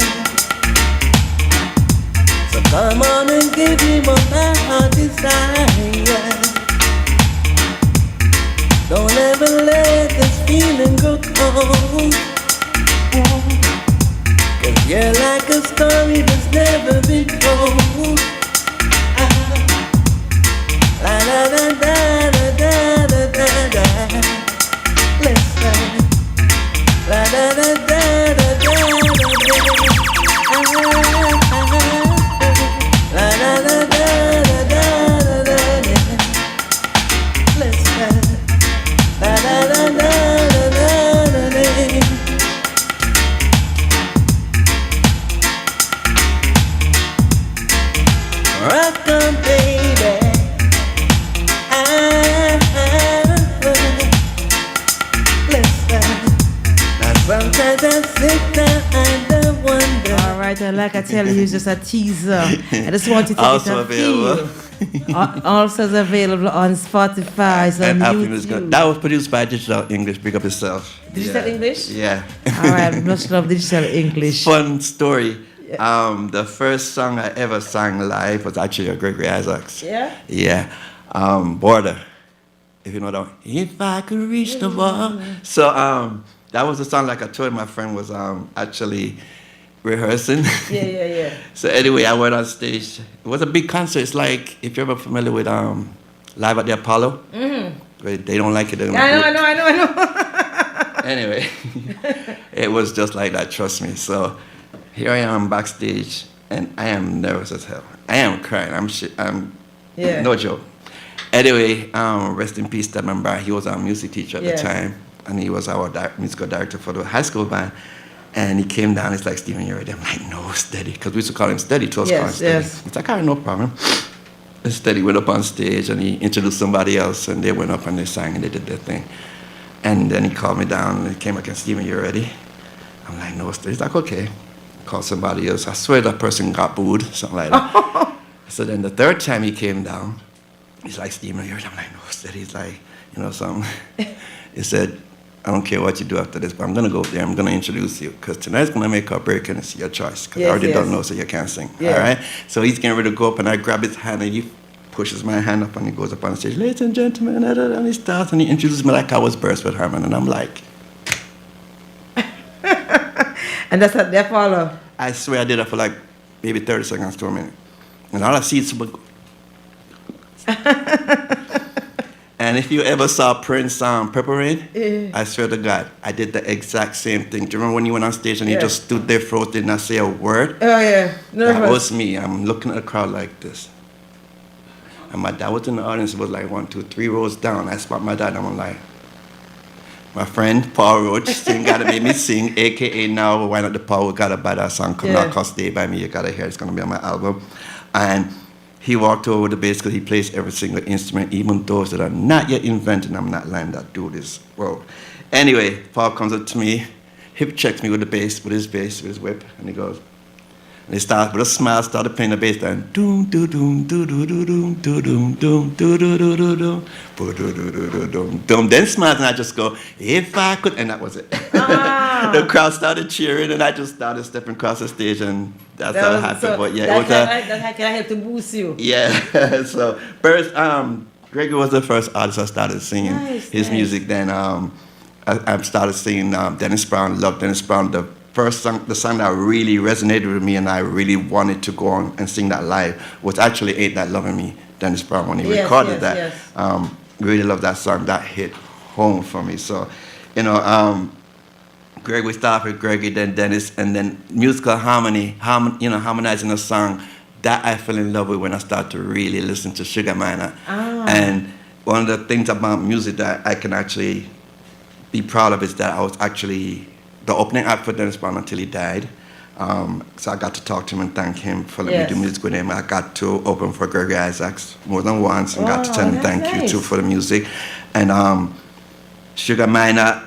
[SPEAKER 5] So come on and give me what my heart desires. Don't ever let this feeling go cold. Cause you're like a story that's never been told. La da da da da da da da. Listen. La da da da da da da. La da da da da da da. Listen. La da da da da da da. Rock on, baby. Listen. Sometimes I sit down and wonder.
[SPEAKER 2] All right, and like I tell you, it's just a teaser. I just want you to
[SPEAKER 1] Also
[SPEAKER 2] get a feel. Also available on Spotify, so
[SPEAKER 1] And
[SPEAKER 2] on
[SPEAKER 1] Apple Music.
[SPEAKER 2] YouTube.
[SPEAKER 1] That was produced by Digital English. Big up yourself.
[SPEAKER 2] Digital English?
[SPEAKER 1] Yeah.
[SPEAKER 2] All right, much love Digital English.
[SPEAKER 1] Fun story. The first song I ever sang live was actually a Gregory Isaacs.
[SPEAKER 2] Yeah?
[SPEAKER 1] Yeah. Border. If you know that one. If I could reach the wall. So that was the song, like I told my friend, was actually rehearsing.
[SPEAKER 2] Yeah.
[SPEAKER 1] So anyway, I went on stage. It was a big concert. It's like, if you're ever familiar with Live at the Apollo. Mm-hmm. They don't like it.
[SPEAKER 2] I know.
[SPEAKER 1] Anyway, it was just like that, trust me. So here I am backstage, and I am nervous as hell. I am crying. I'm no joke. Anyway, rest in peace, Ted Member. He was our music teacher at the time, and he was our musical director for the high school band. And he came down, he's like, Steven, you're ready? I'm like, no, Steady, because we used to call him Steady, to us call him Steady. It's like, all right, no problem. And Steady went up on stage, and he introduced somebody else, and they went up and they sang, and they did their thing. And then he called me down, and he came back and, Steven, you ready? I'm like, no, Steady. He's like, okay. Call somebody else. I swear that person got booed, something like that. So then the third time he came down, he's like, Steven, you ready? I'm like, no, Steady. He's like, you know something? He said, I don't care what you do after this, but I'm going to go up there. I'm going to introduce you, because tonight's going to make or break, and it's your choice, because I already don't know, so you can't sing. Yeah. All right? So he's getting ready to go up, and I grab his hand, and he pushes my hand up, and he goes up on stage, ladies and gentlemen, and he starts, and he introduces me like I was Burst Herman, and I'm like...
[SPEAKER 2] And that's what they follow.
[SPEAKER 1] I swear I did that for like maybe 30 seconds to a minute. And all I see is... And if you ever saw Prince Purple Rain, I swear to God, I did the exact same thing. Do you remember when you went on stage and you just stood there froze, did not say a word?
[SPEAKER 2] Oh, yeah. Nervous.
[SPEAKER 1] That was me. I'm looking at the crowd like this. And my dad was in the audience. It was like 1, 2, 3 rows down. I spot my dad and I'm like, my friend, Paul Roach, sing Gotta Make Me Sing, a.k.a. now, Why Not the Paul, we got a badass song coming out called Stay By Me. You gotta hear it. It's gonna be on my album. And he walked over the bass because he plays every single instrument, even those that are not yet invented. I'm not lying, that dude is, well. Anyway, Paul comes up to me, hip checks me with the bass, with his whip, and he goes, and he starts with a smile, started playing the bass line. Doom, doo, doom, doo, doo, doo, doom, doo, doom, doom, doo, doo, doo, doo, doom, doo, doo, doo, doom, doom. Then smiles, and I just go, if I could, and that was it. The crowd started cheering, and I just started stepping across the stage, and that's how it happened. But yeah, it was
[SPEAKER 2] that can help to boost you.
[SPEAKER 1] Yeah. So first, Gregory was the first artist I started singing his music. Then I started singing Dennis Brown. Loved Dennis Brown. The first song, the song that really resonated with me, and I really wanted to go on and sing that live, was actually "Ain't That Loving Me," Dennis Brown, when he recorded that. Yes. Really loved that song. That hit home for me. So, you know. Greg, we started with Gregory, then Dennis, and then musical harmony, harmonizing a song. That I fell in love with when I started to really listen to Sugar Miner. And one of the things about music that I can actually be proud of is that I was actually the opening act for Dennis Brown until he died. So I got to talk to him and thank him for letting me do music with him. I got to open for Gregory Isaacs more than once and got to tell him thank you too for the music. And Sugar Miner,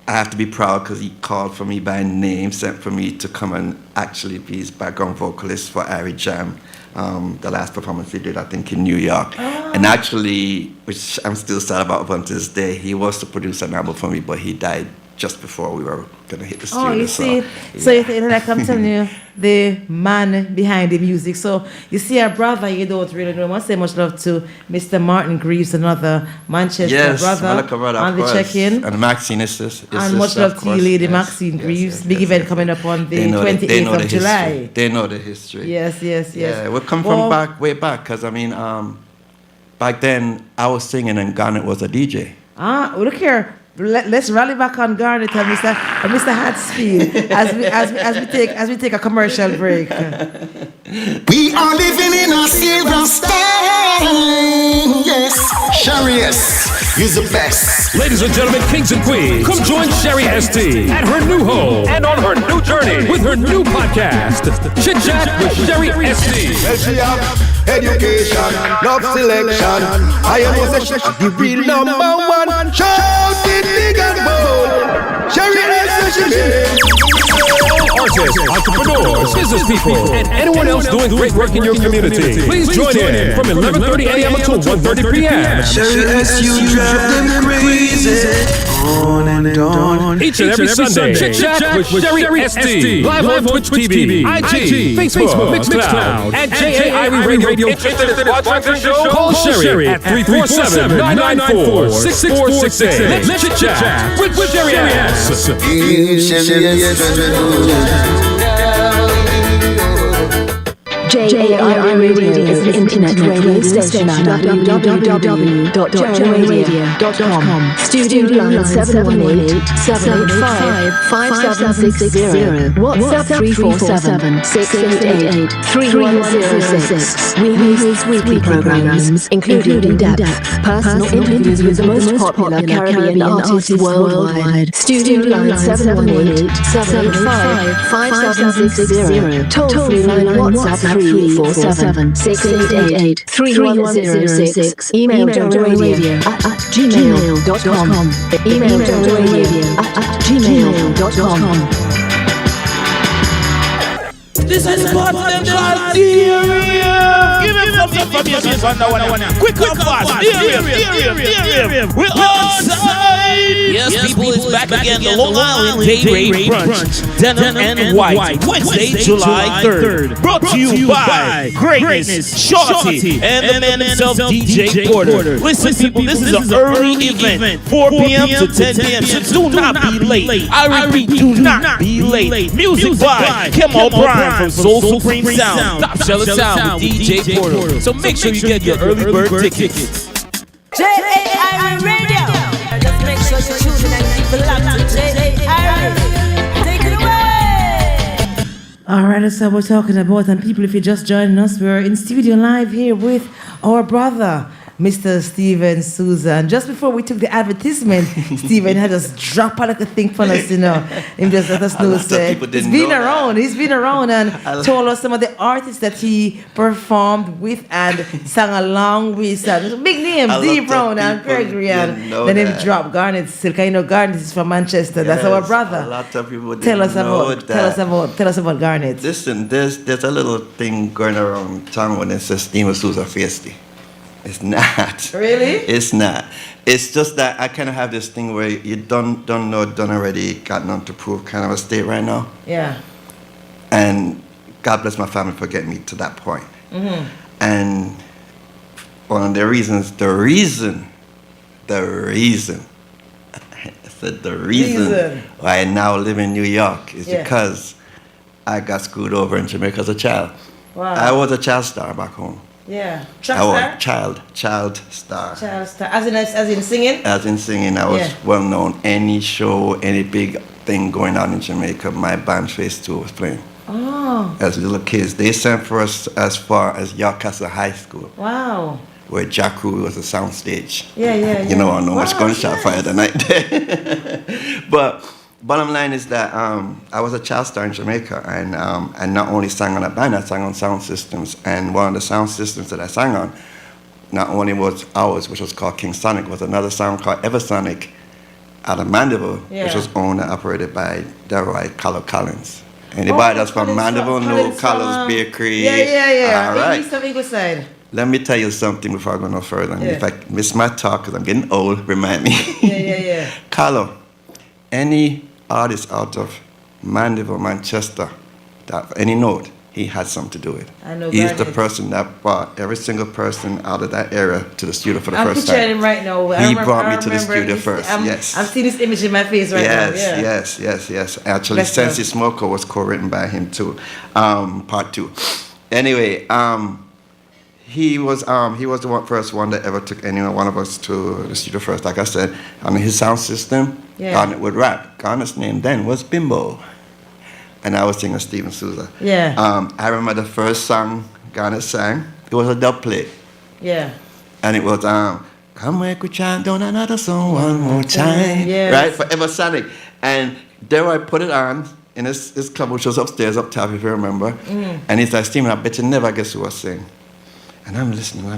[SPEAKER 1] I have to be proud because he called for me by name, sent for me to come and actually be his background vocalist for JAIRiE Jam, the last performance he did, I think, in New York. And actually, which I'm still sad about up until this day, he was to produce an album for me, but he died just before we were going to hit the studio.
[SPEAKER 2] Oh, you see, so like I'm telling you, the man behind the music. So you see our brother, you don't really know. I want to say much love to Mr. Martin Greaves, another Manchester brother on the check-in.
[SPEAKER 1] And Maxine is
[SPEAKER 2] and much love to you, Lady Maxine Greaves. Big event coming up on the 28th of July.
[SPEAKER 1] They know the history.
[SPEAKER 2] Yes.
[SPEAKER 1] Yeah, we come from way back, because I mean, back then I was singing and Garnet was a DJ.
[SPEAKER 2] Look here. Let's rally back on Garnet and Mr. Hatsfield as we take a commercial break.
[SPEAKER 6] We are living in a silver time. Yes, JAIRiE is the best.
[SPEAKER 7] Ladies and gentlemen, kings and queens, come join Sherry ST at her new home and on her new journey with her new podcast, Chit Chat with Sherry ST.
[SPEAKER 6] Well, she have education, love selection. I am the real number one. Shout it big and bold. JAIRiE ST.
[SPEAKER 7] Artists, entrepreneurs, business people, and anyone else doing great work in your community. Please join in from 11:30 a.m. until 1:30 p.m.
[SPEAKER 6] JAIRiE, you drive them crazy. On and on.
[SPEAKER 7] Each and every Sunday, Chit Chat with Sherry ST. Live on Twitch TV, IG, Facebook, Mixcloud, and JAIRiE Radio. Interested in watching the show? Call Sherry at 347-994-6468. Let's Chit Chat with Sherry S.
[SPEAKER 8] JAIRiE Radio is an internet radio station at www.jairadio.com. Studio line 718-785-5760. WhatsApp 347-688-3106. We host weekly programs, including in-depth personal interviews with the most popular Caribbean artists worldwide. Studio line 718-785-5760. Toll-free line WhatsApp 347-688-3106. Email JAIRiE@gmail.com. Email JAIRiE@gmail.com.
[SPEAKER 9] This is what them call JAIRiE. Give him some information on that one. Quick and fast. JAIRiE. We're outside. Yes, people, it's back again. The Long Island Day-Rate Brunch. Denim and White. Wednesday, July 3rd. Brought to you by Greatness, Shorty, and the man himself, DJ Porter. Listen, people, this is an early event. 4 p.m. to 10 p.m. So do not be late. I repeat, do not be late. Music by Kim O'Brien from Soul Supreme Sound. Top Shelter Sound with DJ Porter. So make sure you get your early bird tickets.
[SPEAKER 10] JAIRiE Radio. Just make sure you tune in and keep it locked to JAIRiE. Take it away.
[SPEAKER 2] All right, that's what we're talking about. And people, if you're just joining us, we're in studio live here with our brother, Mr. Steven Souza. And just before we took the advertisement, Steven had us drop a little thing for us, Him just let us know. He's been around and told us some of the artists that he performed with and sang along with. Big names, D. Brown and Gregory. And then him drop Garnet Silk. Garnet is from Manchester. Yes, that's our brother.
[SPEAKER 1] A lot of people didn't know that.
[SPEAKER 2] Tell us about Garnet.
[SPEAKER 1] Listen, there's a little thing going around town when it says Steven Souza Fiesti. It's not.
[SPEAKER 2] Really?
[SPEAKER 1] It's not. It's just that I kind of have this thing where you don't know, done already, got none to prove kind of a state right now.
[SPEAKER 2] Yeah.
[SPEAKER 1] And God bless my family for getting me to that point. Mm-hmm. And one of the reasons why I now live in New York is because I got screwed over in Jamaica as a child.
[SPEAKER 2] Wow.
[SPEAKER 1] I was a child star back home.
[SPEAKER 2] Yeah.
[SPEAKER 1] I was child star.
[SPEAKER 2] Child star. As in singing?
[SPEAKER 1] As in singing, I was well known. Any show, any big thing going on in Jamaica, my band Phase 2 was playing.
[SPEAKER 2] Oh.
[SPEAKER 1] As little kids. They sent for us as far as York Castle High School.
[SPEAKER 2] Wow.
[SPEAKER 1] Where Jack Rue was a sound stage.
[SPEAKER 2] Yeah.
[SPEAKER 1] You know, I know much gunshot fire the night there. But bottom line is that I was a child star in Jamaica, and not only sang on a band, I sang on sound systems. And one of the sound systems that I sang on, not only was ours, which was called King Sonic, was another sound called Eversonic out of Mandeville, which was owned and operated by Delroy Carlo Collins. Anybody that's from Mandeville know Carlos Bakery.
[SPEAKER 2] Yeah.
[SPEAKER 1] All right.
[SPEAKER 2] East of Eagle Side.
[SPEAKER 1] Let me tell you something before I go no further. And if I miss my talk, because I'm getting old, remind me.
[SPEAKER 2] Yeah.
[SPEAKER 1] Carlo, any artist out of Mandeville, Manchester, that any note, he had something to do with.
[SPEAKER 2] I know.
[SPEAKER 1] He's the person that brought every single person out of that area to the studio for the first time.
[SPEAKER 2] I'm picturing him right now.
[SPEAKER 1] He brought me to the studio first. Yes.
[SPEAKER 2] I'm seeing this image in my face right now.
[SPEAKER 1] Yes. Actually, Sensi Smoko was co-written by him too. Part 2. Anyway, he was the first one that ever took any one of us to the studio first. Like I said, on his sound system, Garnet would rap. Garnet's name then was Bimbo. And I was singing Steven Souza.
[SPEAKER 2] Yeah.
[SPEAKER 1] I remember the first song Garnet sang. It was a dub plate.
[SPEAKER 2] Yeah.
[SPEAKER 1] And it was Come Wake We Chant Down Another Song One More Time.
[SPEAKER 2] Yes.
[SPEAKER 1] Right? For Eversonic. And there I put it on in his club, which was upstairs, up top, if you remember. And he's like, Steven, I bet you never guess who I sing. And I'm listening. I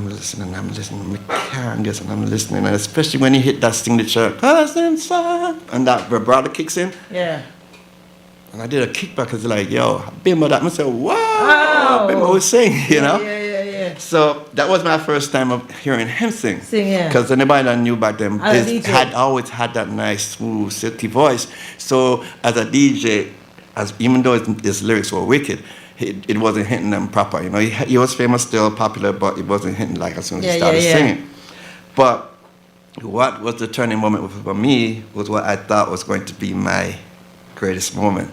[SPEAKER 1] can't guess, and I'm listening. And especially when he hit that signature, cousin son, and that vibrato kicks in.
[SPEAKER 2] Yeah.
[SPEAKER 1] And I did a kickback, because like, yo, Bimbo, that. And I said, wow, Bimbo was sing, you know?
[SPEAKER 2] Yeah.
[SPEAKER 1] So that was my first time of hearing him sing.
[SPEAKER 2] Yeah.
[SPEAKER 1] Because anybody that knew back then had always had that nice, smooth, silky voice. So as a DJ, even though his lyrics were wicked, it wasn't hitting them proper. You know, he was famous, still popular, but it wasn't hitting like as soon as he started singing. But what was the turning moment for me was what I thought was going to be my greatest moment.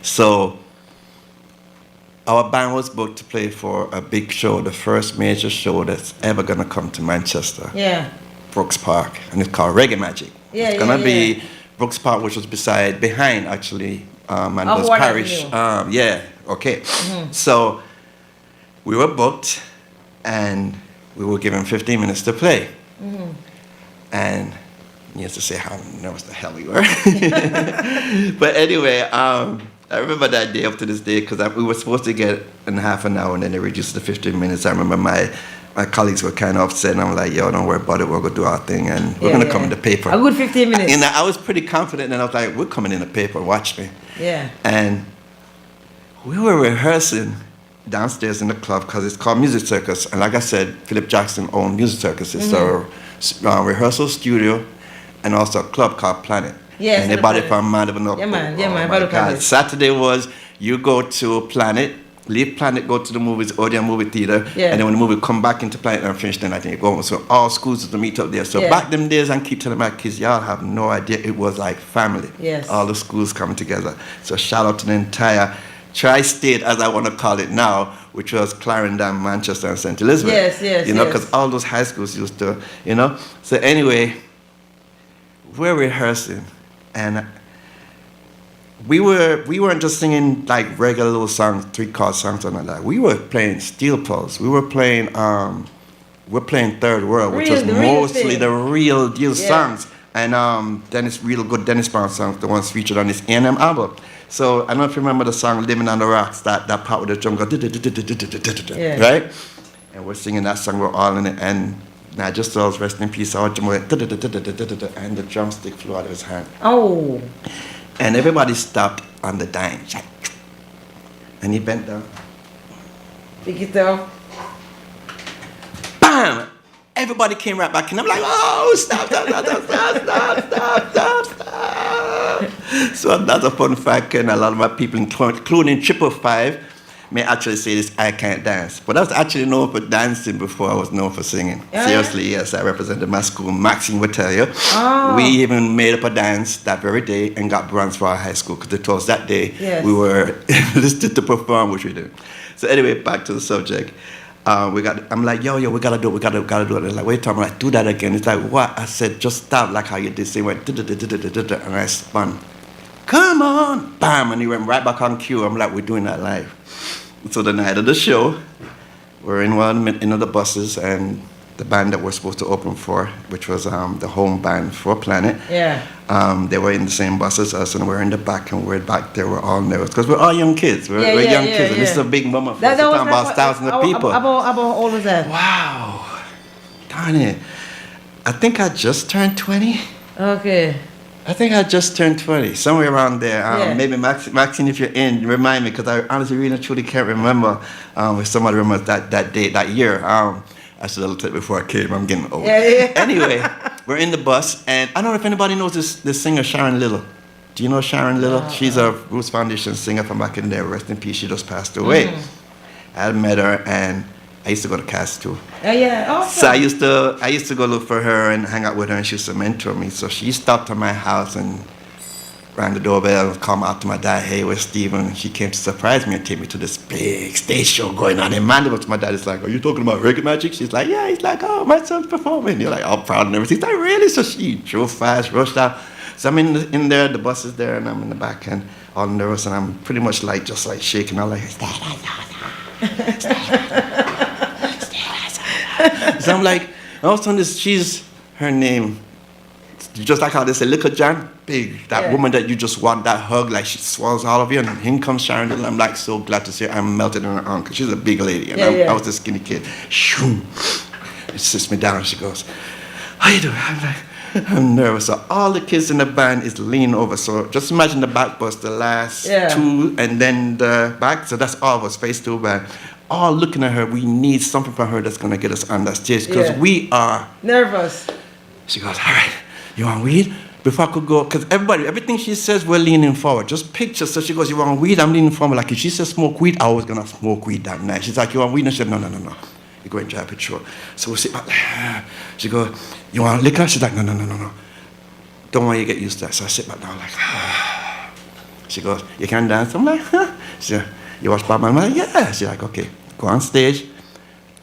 [SPEAKER 1] So our band was booked to play for a big show, the first major show that's ever going to come to Manchester.
[SPEAKER 2] Yeah.
[SPEAKER 1] Brooks Park, and it's called Reggae Magic. It's going to be Brooks Park, which was behind actually Mandeville's Parish. Okay. Mm-hmm. So we were booked, and we were given 15 minutes to play. Mm-hmm. And needless to say how nervous the hell we were. But anyway, I remember that day up to this day, because we were supposed to get in half an hour, and then they reduced it to 15 minutes. I remember my colleagues were kind of upset, and I'm like, yo, don't worry about it, we're going to do our thing, and we're going to come in the paper.
[SPEAKER 2] A good 15 minutes.
[SPEAKER 1] And I was pretty confident, and I was like, we're coming in the paper, watch me.
[SPEAKER 2] Yeah.
[SPEAKER 1] And we were rehearsing downstairs in the club, because it's called Music Circus. And like I said, Philip Jackson owned Music Circus. It's a rehearsal studio and also a club called Planet.
[SPEAKER 2] Yes.
[SPEAKER 1] Anybody from Mandeville?
[SPEAKER 2] Yeah, man.
[SPEAKER 1] My God. Saturday was you go to Planet, leave Planet, go to the movies, Odeon movie theater, and then when the movie come back into Planet and finish, then I think you go home. So all schools to meet up there. So back them days, I keep telling my kids, y'all have no idea, it was like family.
[SPEAKER 2] Yes.
[SPEAKER 1] All the schools coming together. So shout out to the entire Tri-State, as I want to call it now, which was Clarendon, Manchester, and St. Elizabeth.
[SPEAKER 2] Yes.
[SPEAKER 1] You know, because all those high schools used to, you know. So anyway, we're rehearsing, and we weren't just singing like regular little songs, 3-chord songs, or like that. We were playing steel pulse. We were playing we're playing Third World, which was mostly the real deal songs. And Dennis Brown songs, the ones featured on this A&M album. So I don't know if you remember the song Living on the Rocks, that part with the drum go, right? And we're singing that song, we're all in it. And now just as rest in peace, our drum went, and the drumstick flew out of his hand.
[SPEAKER 2] Oh.
[SPEAKER 1] And everybody stopped on the dime. And he bent down.
[SPEAKER 2] Pick it up.
[SPEAKER 1] Bam! Everybody came right back, and I'm like, oh, stop. So that's a fun fact, and a lot of my people, including 555, may actually say this, I can't dance. But I was actually known for dancing before I was known for singing. Seriously, yes, I represented my school. Maxine would tell you. Oh. We even made up a dance that very day and got bronze for our high school, because it was that day we were listed to perform, which we did. So anyway, back to the subject. I'm like, yo, we gotta do it. They're like, wait, I'm like, do that again. It's like, what? I said, just stop, like how you did. So he went, and I spun. Come on, bam, and he went right back on cue. I'm like, we're doing that live. So the night of the show, we're in one of the buses, and the band that we're supposed to open for, which was the home band for Planet. Yeah. They were in the same bus as us, and we're in the back, and we're back there. We're all nervous because we're all young kids. We're young kids, and this is a big moment for us. We're talking about thousands of people.
[SPEAKER 2] About all of that.
[SPEAKER 1] Wow, darn it! I think I just turned 20.
[SPEAKER 2] Okay.
[SPEAKER 1] I think I just turned 20, somewhere around there. Maybe Maxine, if you're in, remind me, because I honestly really truly can't remember if somebody remembers that date, that year. I should have looked at it before I came. I'm getting old. Anyway, we're in the bus, and I don't know if anybody knows this singer, Sharon Little. Do you know Sharon Little? She's a Roots Foundation singer from back in there. Rest in peace, she just passed away. I had met her, and I used to go to Cass too.
[SPEAKER 2] Awesome.
[SPEAKER 1] So I used to go look for her and hang out with her, and she used to mentor me. So she stopped at my house and rang the doorbell and called out to my dad, hey, where's Stephen? She came to surprise me and take me to this big stage show going on in Mandeville. My dad is like, are you talking about Reggae Magic? She's like, yeah. He's like, oh, my son's performing. You're like, all proud and everything. He's like, really? So she drove fast, rushed out. So I'm in there, the bus is there, and I'm in the back and all nervous, and I'm pretty much like, just like shaking. I'm like, so I'm like, all of a sudden, she's her name. Just like how they say, Little John, big, that woman that you just want that hug, like she swallows all of you, and in comes Sharon, and I'm like so glad to see her. I'm melted in her arm, because she's a big lady, and I was a skinny kid. Shoo! She sits me down, and she goes, how you doing? I'm like, I'm nervous. So all the kids in the band is leaning over. So just imagine the back bus, the last two, and then the back. So that's all of us, face to band. All looking at her. We need something from her that's going to get us on that stage, because we are
[SPEAKER 2] nervous.
[SPEAKER 1] She goes, all right, you want weed? Before I could go, because everything she says, we're leaning forward. Just picture. So she goes, you want weed? I'm leaning forward. Like if she says smoke weed, I was going to smoke weed that night. She's like, you want weed? And she said, no. You go and drive petrol. So we sit back. She goes, you want liquor? She's like, no. Don't want you to get used to that. So I sit back down like, She goes, you can dance? I'm like, She said, you watch Batman? I'm like, yeah. She's like, okay, go on stage.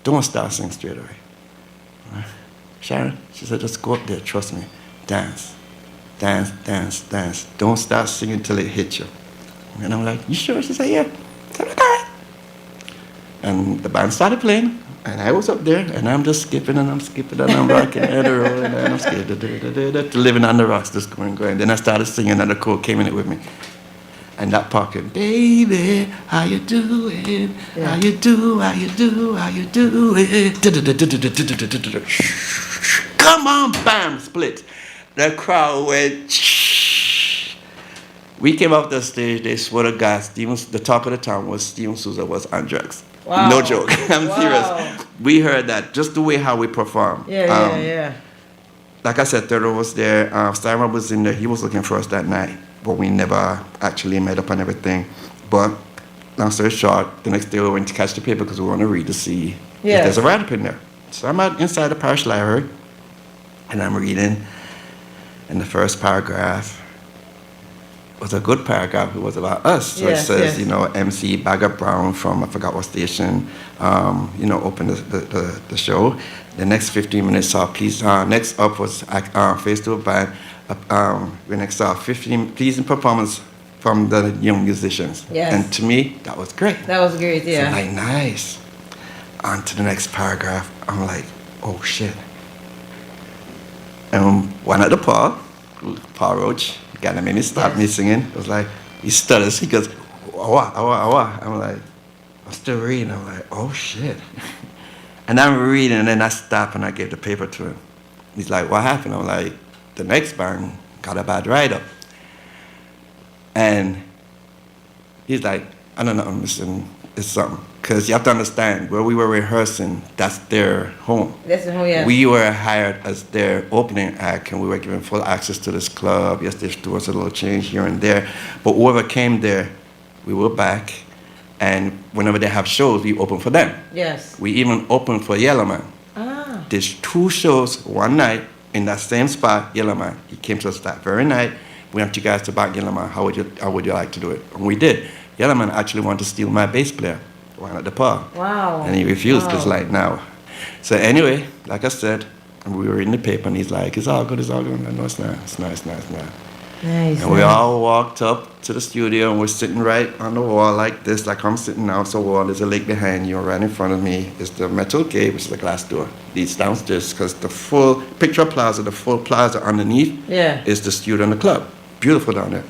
[SPEAKER 1] Don't start singing straight away. Sharon, she said, just go up there, trust me. Dance. Don't start singing till it hits you. And I'm like, you sure? She said, yeah. So I'm like, all right. And the band started playing, and I was up there, and I'm just skipping, and I'm rocking and rolling, and I'm skipping, living on the rocks, just going. Then I started singing, and the code came in it with me. And that pocket, baby, how you doing? How you do it? Come on, bam, split. The crowd went. We came off the stage. They swear to God, the talk of the town was Steven Souza was on drugs.
[SPEAKER 2] Wow.
[SPEAKER 1] No joke. I'm serious. We heard that just the way how we perform.
[SPEAKER 2] Yeah.
[SPEAKER 1] Like I said, Theodore was there. Steiner was in there. He was looking for us that night, but we never actually met up on everything. But long story short, the next day we went to catch the paper because we want to read to see if there's a write-up in there. So I'm out inside the parish library, and I'm reading, and the first paragraph was a good paragraph. It was about us. So it says, MC Bagger Brown from I forgot what station, opened the show. The next 15 minutes saw next up was Face to a Band. We next saw 15 pleasing performance from the young musicians. Yes. And to me, that was great.
[SPEAKER 2] That was great, yeah.
[SPEAKER 1] So I'm like, nice. On to the next paragraph. I'm like, oh shit. And one at the Paul Roach, the guy that made me stop me singing, was like, he stutters, he goes, awa, awa, awa. I'm like, I'm still reading. I'm like, oh shit. And I'm reading, and then I stop and I gave the paper to him. He's like, what happened? I'm like, the next band got a bad write-up. And he's like, I don't know, I'm missing, it's something. Because you have to understand, where we were rehearsing, that's their home.
[SPEAKER 2] That's the home, yeah.
[SPEAKER 1] We were hired as their opening act, and we were given full access to this club. Yes, there was a little change here and there. But whoever came there, we were back. And whenever they have shows, we open for them.
[SPEAKER 2] Yes.
[SPEAKER 1] We even opened for Yellowman.
[SPEAKER 2] Ah.
[SPEAKER 1] There's 2 shows one night in that same spot, Yellowman. He came to us that very night. We want you guys to back Yellowman. How would you like to do it? And we did. Yellowman actually wanted to steal my bass player, one at the Paul.
[SPEAKER 2] Wow.
[SPEAKER 1] And he refused. It's like, no. So anyway, like I said, we were in the paper, and he's like, it's all good, it's all good. I know it's not, it's not, it's not, it's not.
[SPEAKER 2] Nice.
[SPEAKER 1] And we all walked up to the studio, and we're sitting right on the wall like this, like I'm sitting now. So wall, there's a lake behind you, right in front of me is the metal gate, which is the glass door. Leads downstairs, because the full picture plaza, the full plaza underneath is the studio and the club. Beautiful down there.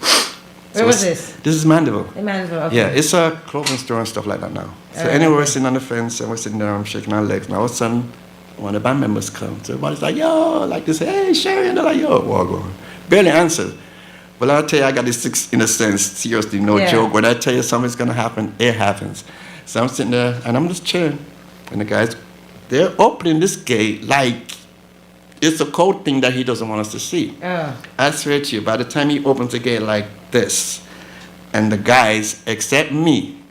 [SPEAKER 2] Where was this?
[SPEAKER 1] This is Mandeville.
[SPEAKER 2] In Mandeville, okay.
[SPEAKER 1] Yeah, it's a clothing store and stuff like that now. So anyway, we're sitting on the fence, and we're sitting there, I'm shaking our legs, and all of a sudden, one of the band members comes. So everybody's like, yo, like this, hey, Sherry, and they're like, yo, walk on. Barely answered. Well, I'll tell you, I got this, in a sense, seriously, no joke. When I tell you something's going to happen, it happens. So I'm sitting there, and I'm just chilling. And the guys, they're opening this gate like it's a code thing that he doesn't want us to see. I swear to you, by the time he opens the gate like this, and the guys, except me,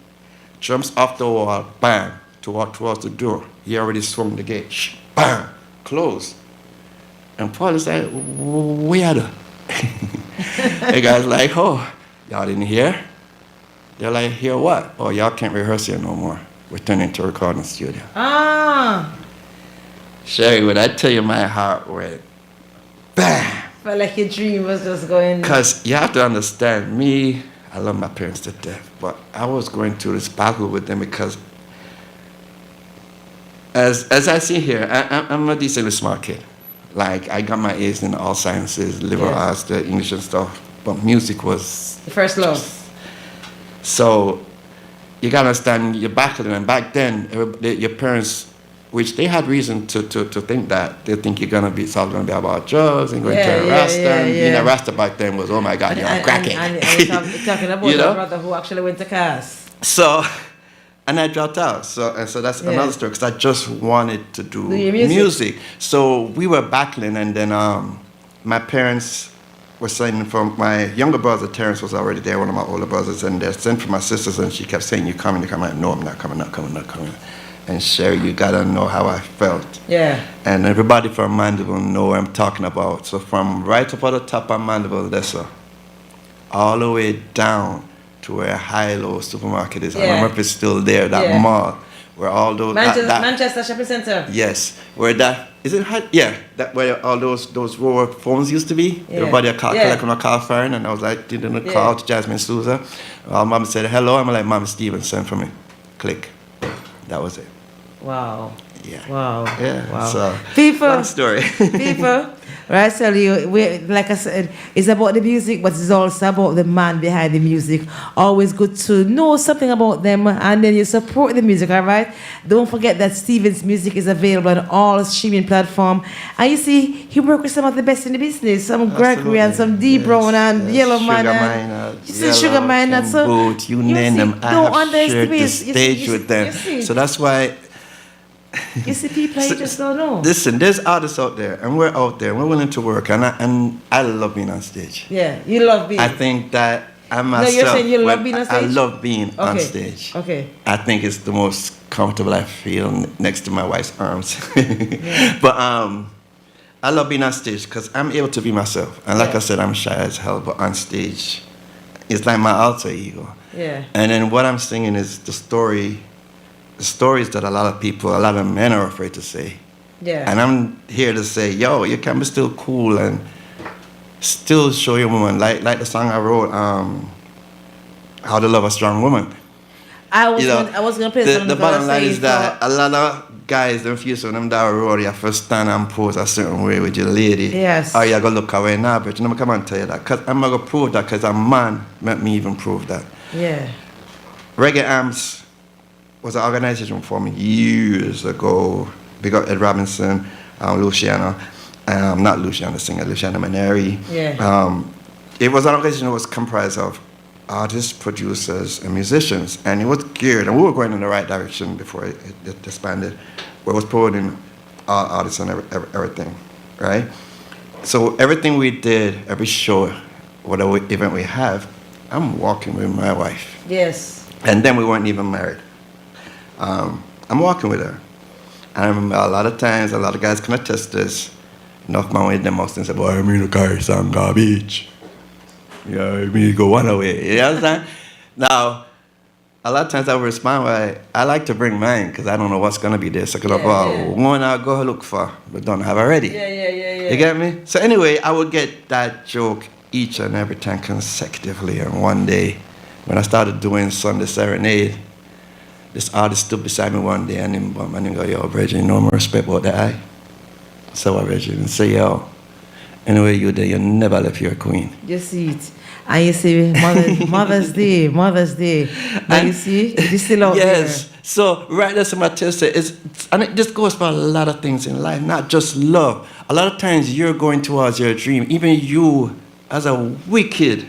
[SPEAKER 1] jumps off the wall, bam, to walk towards the door. He already swung the gate, bam, closed. And Paul is like, where the? The guy's like, oh, y'all didn't hear? They're like, hear what? Oh, y'all can't rehearse here no more. We're turning to a recording studio. Sherry, when I tell you my heart went, bam.
[SPEAKER 2] Felt like your dream was just going.
[SPEAKER 1] Because you have to understand, me, I love my parents to death, but I was going through this battle with them because as I see here, I'm a decently smart kid. Like, I got my A's in all sciences, liberal arts, the English and stuff, but music was
[SPEAKER 2] the first love.
[SPEAKER 1] So you gotta understand, you're battling, and back then, your parents, which they had reason to think that, they think it's all gonna be about drugs and going to a Rasta. You know, Rasta back then was, oh my God, you're cracking.
[SPEAKER 2] And we're talking about your brother who actually went to class.
[SPEAKER 1] So, and I dropped out. So that's another story, because I just wanted to do music. So we were battling, and then my parents were saying, from my younger brother, Terrence was already there, one of my older brothers, and they sent for my sisters, and she kept saying, you coming, you coming. No, I'm not coming, not coming, not coming. And Sherry, you gotta know how I felt. Yeah. And everybody from Mandeville know what I'm talking about. So from right up at the top of Mandeville, all the way down to where High-Low supermarket is. I don't remember if it's still there, that mall, where all those...
[SPEAKER 2] Manchester Shopping Center.
[SPEAKER 1] Yes. Where that... Is it... that where all those rural phones used to be. Yeah. Everybody collecting a call phone, and I was like, did a call to Jasmine Souza. Mom said, hello. I'm like, Mom, Steven, send for me. Click. That was it.
[SPEAKER 2] Wow.
[SPEAKER 1] Yeah.
[SPEAKER 2] Wow.
[SPEAKER 1] Yeah.
[SPEAKER 2] Wow.
[SPEAKER 1] So,
[SPEAKER 2] people,
[SPEAKER 1] long story.
[SPEAKER 2] people, right? Tell you, like I said, it's about the music, but it's also about the man behind the music. Always good to know something about them, and then you support the music. All right. Don't forget that Steven's music is available on all streaming platforms. And you see, he worked with some of the best in the business, some Gregory and some D Brown and Yellow Man. Sugar Miner. So
[SPEAKER 1] Boot, you name them. I have shared the stage with them. So that's why.
[SPEAKER 2] You see, people you just don't know.
[SPEAKER 1] Listen, there's artists out there, and we're out there. We're willing to work, and I love being on stage.
[SPEAKER 2] Yeah, you love being.
[SPEAKER 1] I think that I myself.
[SPEAKER 2] No, you're saying you love being on stage.
[SPEAKER 1] I love being on stage.
[SPEAKER 2] Okay.
[SPEAKER 1] I think it's the most comfortable I feel next to my wife's arms. But I love being on stage because I'm able to be myself. And like I said, I'm shy as hell, but on stage, it's like my alter ego.
[SPEAKER 2] Yeah.
[SPEAKER 1] And then what I'm singing is the stories that a lot of men are afraid to say.
[SPEAKER 2] Yeah.
[SPEAKER 1] And I'm here to say, yo, you can be still cool and still show your woman, like the song I wrote, How to Love a Strong Woman.
[SPEAKER 2] I was going to play something.
[SPEAKER 1] The bottom line is that a lot of guys don't feel so them down the road, you have to stand and pose a certain way with your lady.
[SPEAKER 2] Yes.
[SPEAKER 1] Or you go look away now, but I'm come and tell you that. Because I'm going to prove that because a man let me even prove that.
[SPEAKER 2] Yeah.
[SPEAKER 1] Reggae Amps was an organization for me years ago. Big up Ed Robinson, Luciano, not Luciano the singer, Luciano Maneri.
[SPEAKER 2] Yeah.
[SPEAKER 1] It was an organization that was comprised of artists, producers, and musicians, and it was geared, and we were going in the right direction before it disbanded, where it was promoting all artists and everything, right? So everything we did, every show, whatever event we have, I'm walking with my wife.
[SPEAKER 2] Yes.
[SPEAKER 1] And then we weren't even married. I'm walking with her. And I remember a lot of times, a lot of guys can attest this. Enough man with them and say, boy, I'm in the car, some garbage. Yeah, I mean, go one away. You know what I'm saying? Now, a lot of times I would respond by, I like to bring mine because I don't know what's going to be there. So I could one I'll go look for, but don't have already.
[SPEAKER 2] Yeah.
[SPEAKER 1] You get me? So anyway, I would get that joke each and every time consecutively. And one day, when I started doing Sunday Serenade, this artist stood beside me one day and him go, yo, Bridget, you know my respect about the eye? So I Bridget and say, yo, anyway you there, you never left your queen.
[SPEAKER 2] You see it. And you see Mother's Day. And you see, it's still out there.
[SPEAKER 1] Yes. So right there, somebody tells you, and it just goes for a lot of things in life, not just love. A lot of times you're going towards your dream. Even you, as a wicked,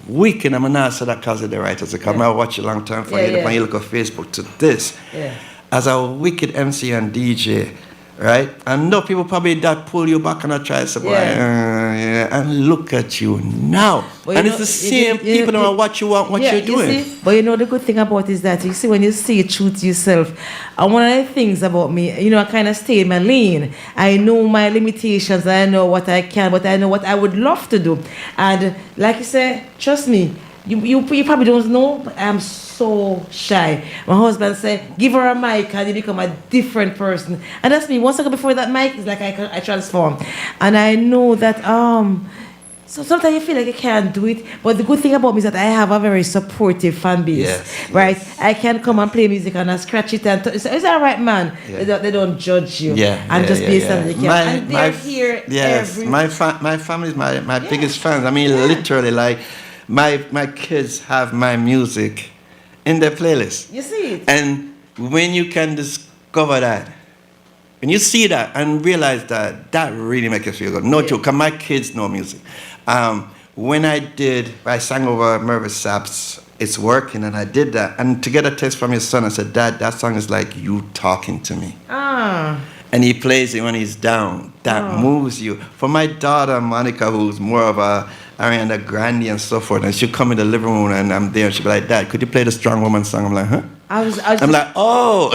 [SPEAKER 1] I'm not saying that because of the writers, because I watch a long time for you, when you look at Facebook to this.
[SPEAKER 2] Yeah.
[SPEAKER 1] As a wicked MC and DJ, right? And no, people probably that pull you back and I try to say, and look at you now.
[SPEAKER 2] But
[SPEAKER 1] and it's the same people that watch you what you're doing.
[SPEAKER 2] You see, but you know the good thing about it is that you see when you see it true to yourself. And one of the things about me, I kind of stay in my lane. I know my limitations. I know what I can, but I know what I would love to do. And like you say, trust me, you probably don't know, but I'm so shy. My husband said, give her a mic and you become a different person. And that's me. 1 second before that mic, it's like I transform. And I know that so sometimes you feel like you can't do it, but the good thing about me is that I have a very supportive fan base, right? Yes. I can come and play music and I scratch it and it's all right, man. Yeah. They don't judge you. And just be something you can. And they're here every
[SPEAKER 1] my family is my biggest fans. I mean, literally, like, my kids have my music in their playlist.
[SPEAKER 2] You see it?
[SPEAKER 1] And when you can discover that, when you see that and realize that really makes you feel good. No joke, because my kids know music. When I sang over Mervis Sapp's It's Working, and I did that. And to get a text from his son, I said, Dad, that song is like you talking to me. And he plays it when he's down. That moves you. For my daughter, Monica, who's more of a Ariana Grande and so forth, and she'll come in the living room and I'm there and she'll be like, Dad, could you play the Strong Woman song? I'm like, huh? I'm like, oh.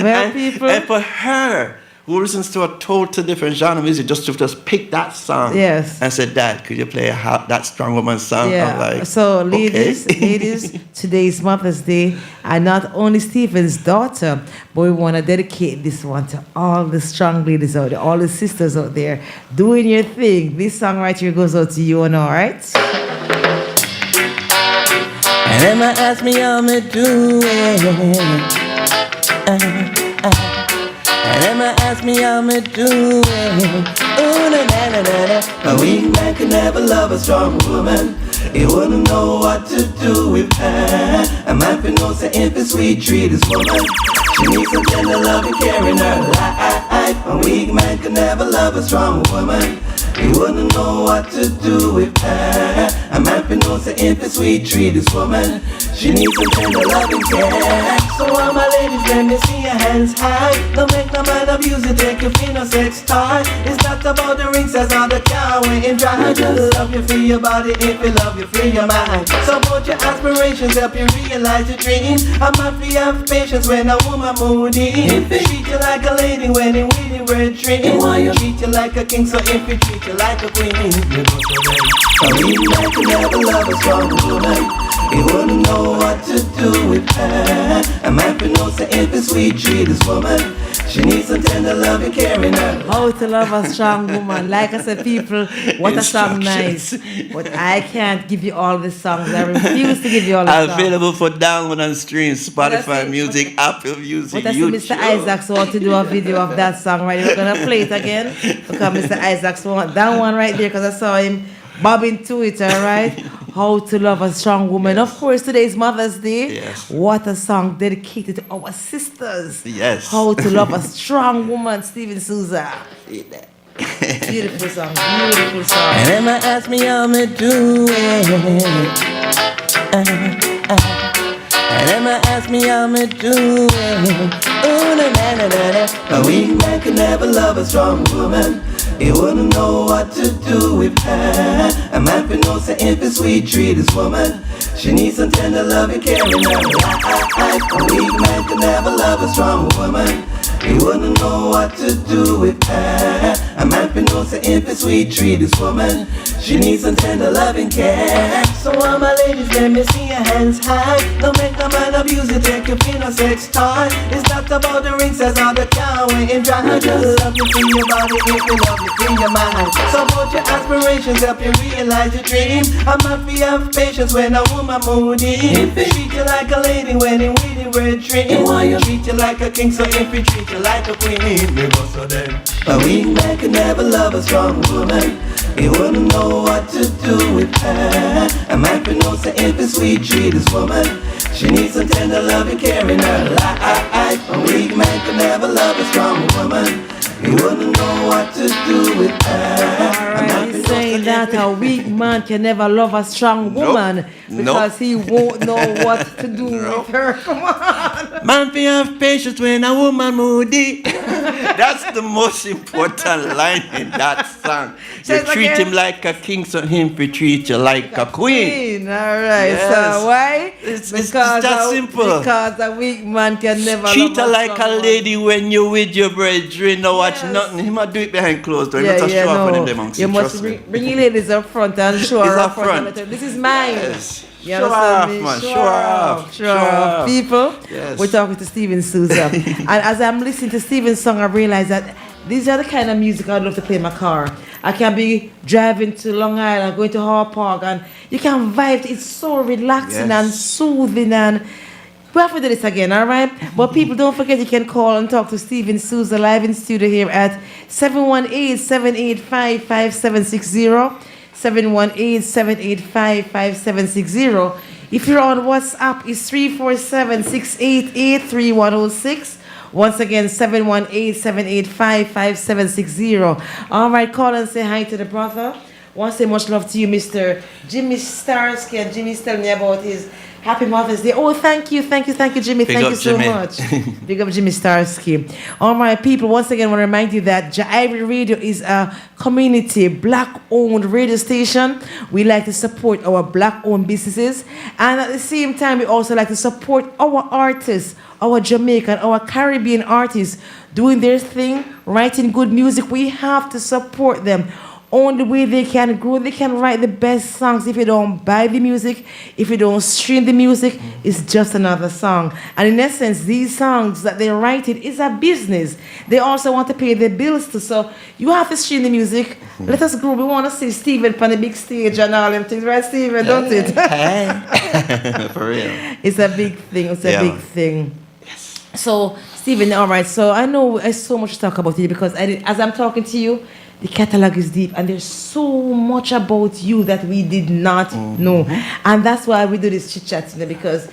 [SPEAKER 2] well, people.
[SPEAKER 1] And for her, who listens to a total different genre of music, just to pick that song and say, Dad, could you play that Strong Woman song? I'm like,
[SPEAKER 2] so ladies, today is Mother's Day, and not only Stephen's daughter, but we want to dedicate this one to all the strong ladies out there, all the sisters out there doing your thing. This song right here goes out to you and all right.
[SPEAKER 5] And Emma asked me how me doing. And Emma asked me how me doing. Ooh, na na na na na. A weak man can never love a strong woman. He wouldn't know what to do with her. A man can know say if it's sweet, treat this woman. She needs some tender love and care in her life. A weak man can never love a strong woman. He wouldn't know what to do with her. A man can know say if it's sweet, treat this woman. She needs some tender love and care. So all my ladies, let me see your hands high. Don't make no man abuse it, take your feel no sex toy. It's not about the ring size or the car waiting dry. Just love you for your body if you love you for your mind. Support your aspirations, help you realize your dreams. I'm not free of patience when a woman moody. If you treat you like a lady when you really red dream. Why you treat you like a king, so if you treat you like a queen, you go so bad. A weak man can never love a strong woman. He wouldn't know what to do with her. A man can know say if it's sweet, treat this woman. She needs some tender love and caring her.
[SPEAKER 2] How to love a strong woman. Like I said, people, what a song nice. But I can't give you all the songs. I refuse to give you all the songs.
[SPEAKER 1] Available for download and stream, Spotify Music, Apple Music,
[SPEAKER 2] but I see Mr. Isaacs want to do a video of that song, right? We're going to play it again because Mr. Isaacs want that one right there because I saw him bobbing to it, all right? How to love a strong woman. Of course, today is Mother's Day.
[SPEAKER 1] Yes.
[SPEAKER 2] What a song dedicated to our sisters.
[SPEAKER 1] Yes.
[SPEAKER 2] How to love a strong woman, Steven Souza. Beautiful song, beautiful song.
[SPEAKER 5] And Emma asked me how me doing. And Emma asked me how me doing. Ooh, na na na na na. A weak man can never love a strong woman. He wouldn't know what to do with her. A man can know say if it's sweet treat this woman. She needs some tender love and caring her. A weak man can never love a strong woman. He wouldn't know what to do with her. A man can know say if it's sweet treat this woman. She needs some tender love and care. So all my ladies, let me see your hands high. Don't make a man abuse you, take your pin or sex toy. It's not about the ring, says all the cow and dry. Just love you in your body, if you love you in your mind. Support your aspirations, help you realize your dream. I'm happy, have patience when a woman moody. If they treat you like a lady when they with the red dream. Why you treat you like a king, so if you treat you like a queen. A weak man can never love a strong woman. He wouldn't know what to do with her. A man can know say if it's sweet treat this woman. She needs some tender love and caring her life. A weak man can never love a strong woman. He wouldn't know what to do with her.
[SPEAKER 2] Alright, he's saying that a weak man can never love a strong woman because he won't know what to do with her. Come on.
[SPEAKER 1] Man, be have patience when a woman moody. That's the most important line in that song. You treat him like a king, so him to treat you like a queen.
[SPEAKER 2] Alright,
[SPEAKER 1] Yes.
[SPEAKER 2] so why?
[SPEAKER 1] It's that simple.
[SPEAKER 2] Because a weak man can never
[SPEAKER 1] Treat
[SPEAKER 2] love
[SPEAKER 1] her like a lady when you with your brethren. No watch nothing. He might do it behind closed doors. Not show off for them amongst
[SPEAKER 2] you must bring your ladies up front and show her up front. This is mine.
[SPEAKER 1] Yes.
[SPEAKER 2] You
[SPEAKER 1] Show
[SPEAKER 2] understand me?
[SPEAKER 1] off, man.
[SPEAKER 2] Show off. People, we're talking to Steven Souza. And as I'm listening to Steven's song, I realize that these are the kind of music I'd love to play in my car. I can be driving to Long Island, going to Hall Park, and you can vibe. It's so relaxing and soothing, and we have to do this again, all right? But people, don't forget you can call and talk to Steven Souza live in studio here at 718-785-5760. 718-785-5760. If you're on WhatsApp, it's 347-688-3106. Once again, 718-785-5760. All right, call and say hi to the brother. Want to say much love to you, Mr. Jimmy Starsky. And Jimmy's telling me about his Happy Mother's Day. Oh, thank you, Jimmy. Thank you so much. Big up, Jimmy Starsky. All right, people, once again, I want to remind you that JAIRiE Radio is a community black-owned radio station. We like to support our black-owned businesses. And at the same time, we also like to support our artists, our Jamaican, our Caribbean artists doing their thing, writing good music. We have to support them. Only way they can grow, they can write the best songs. If you don't buy the music, if you don't stream the music, it's just another song. And in essence, these songs that they write, it is a business. They also want to pay their bills too. So you have to stream the music. Let us grow. We want to see Steven on the big stage and all them things, right, Steven? Don't it?
[SPEAKER 1] For real.
[SPEAKER 2] It's a big thing. It's a big thing. Yes. So, Steven, all right. So I know there's so much to talk about you because as I'm talking to you, the catalog is deep, and there's so much about you that we did not know, and that's why we do this chit chat, because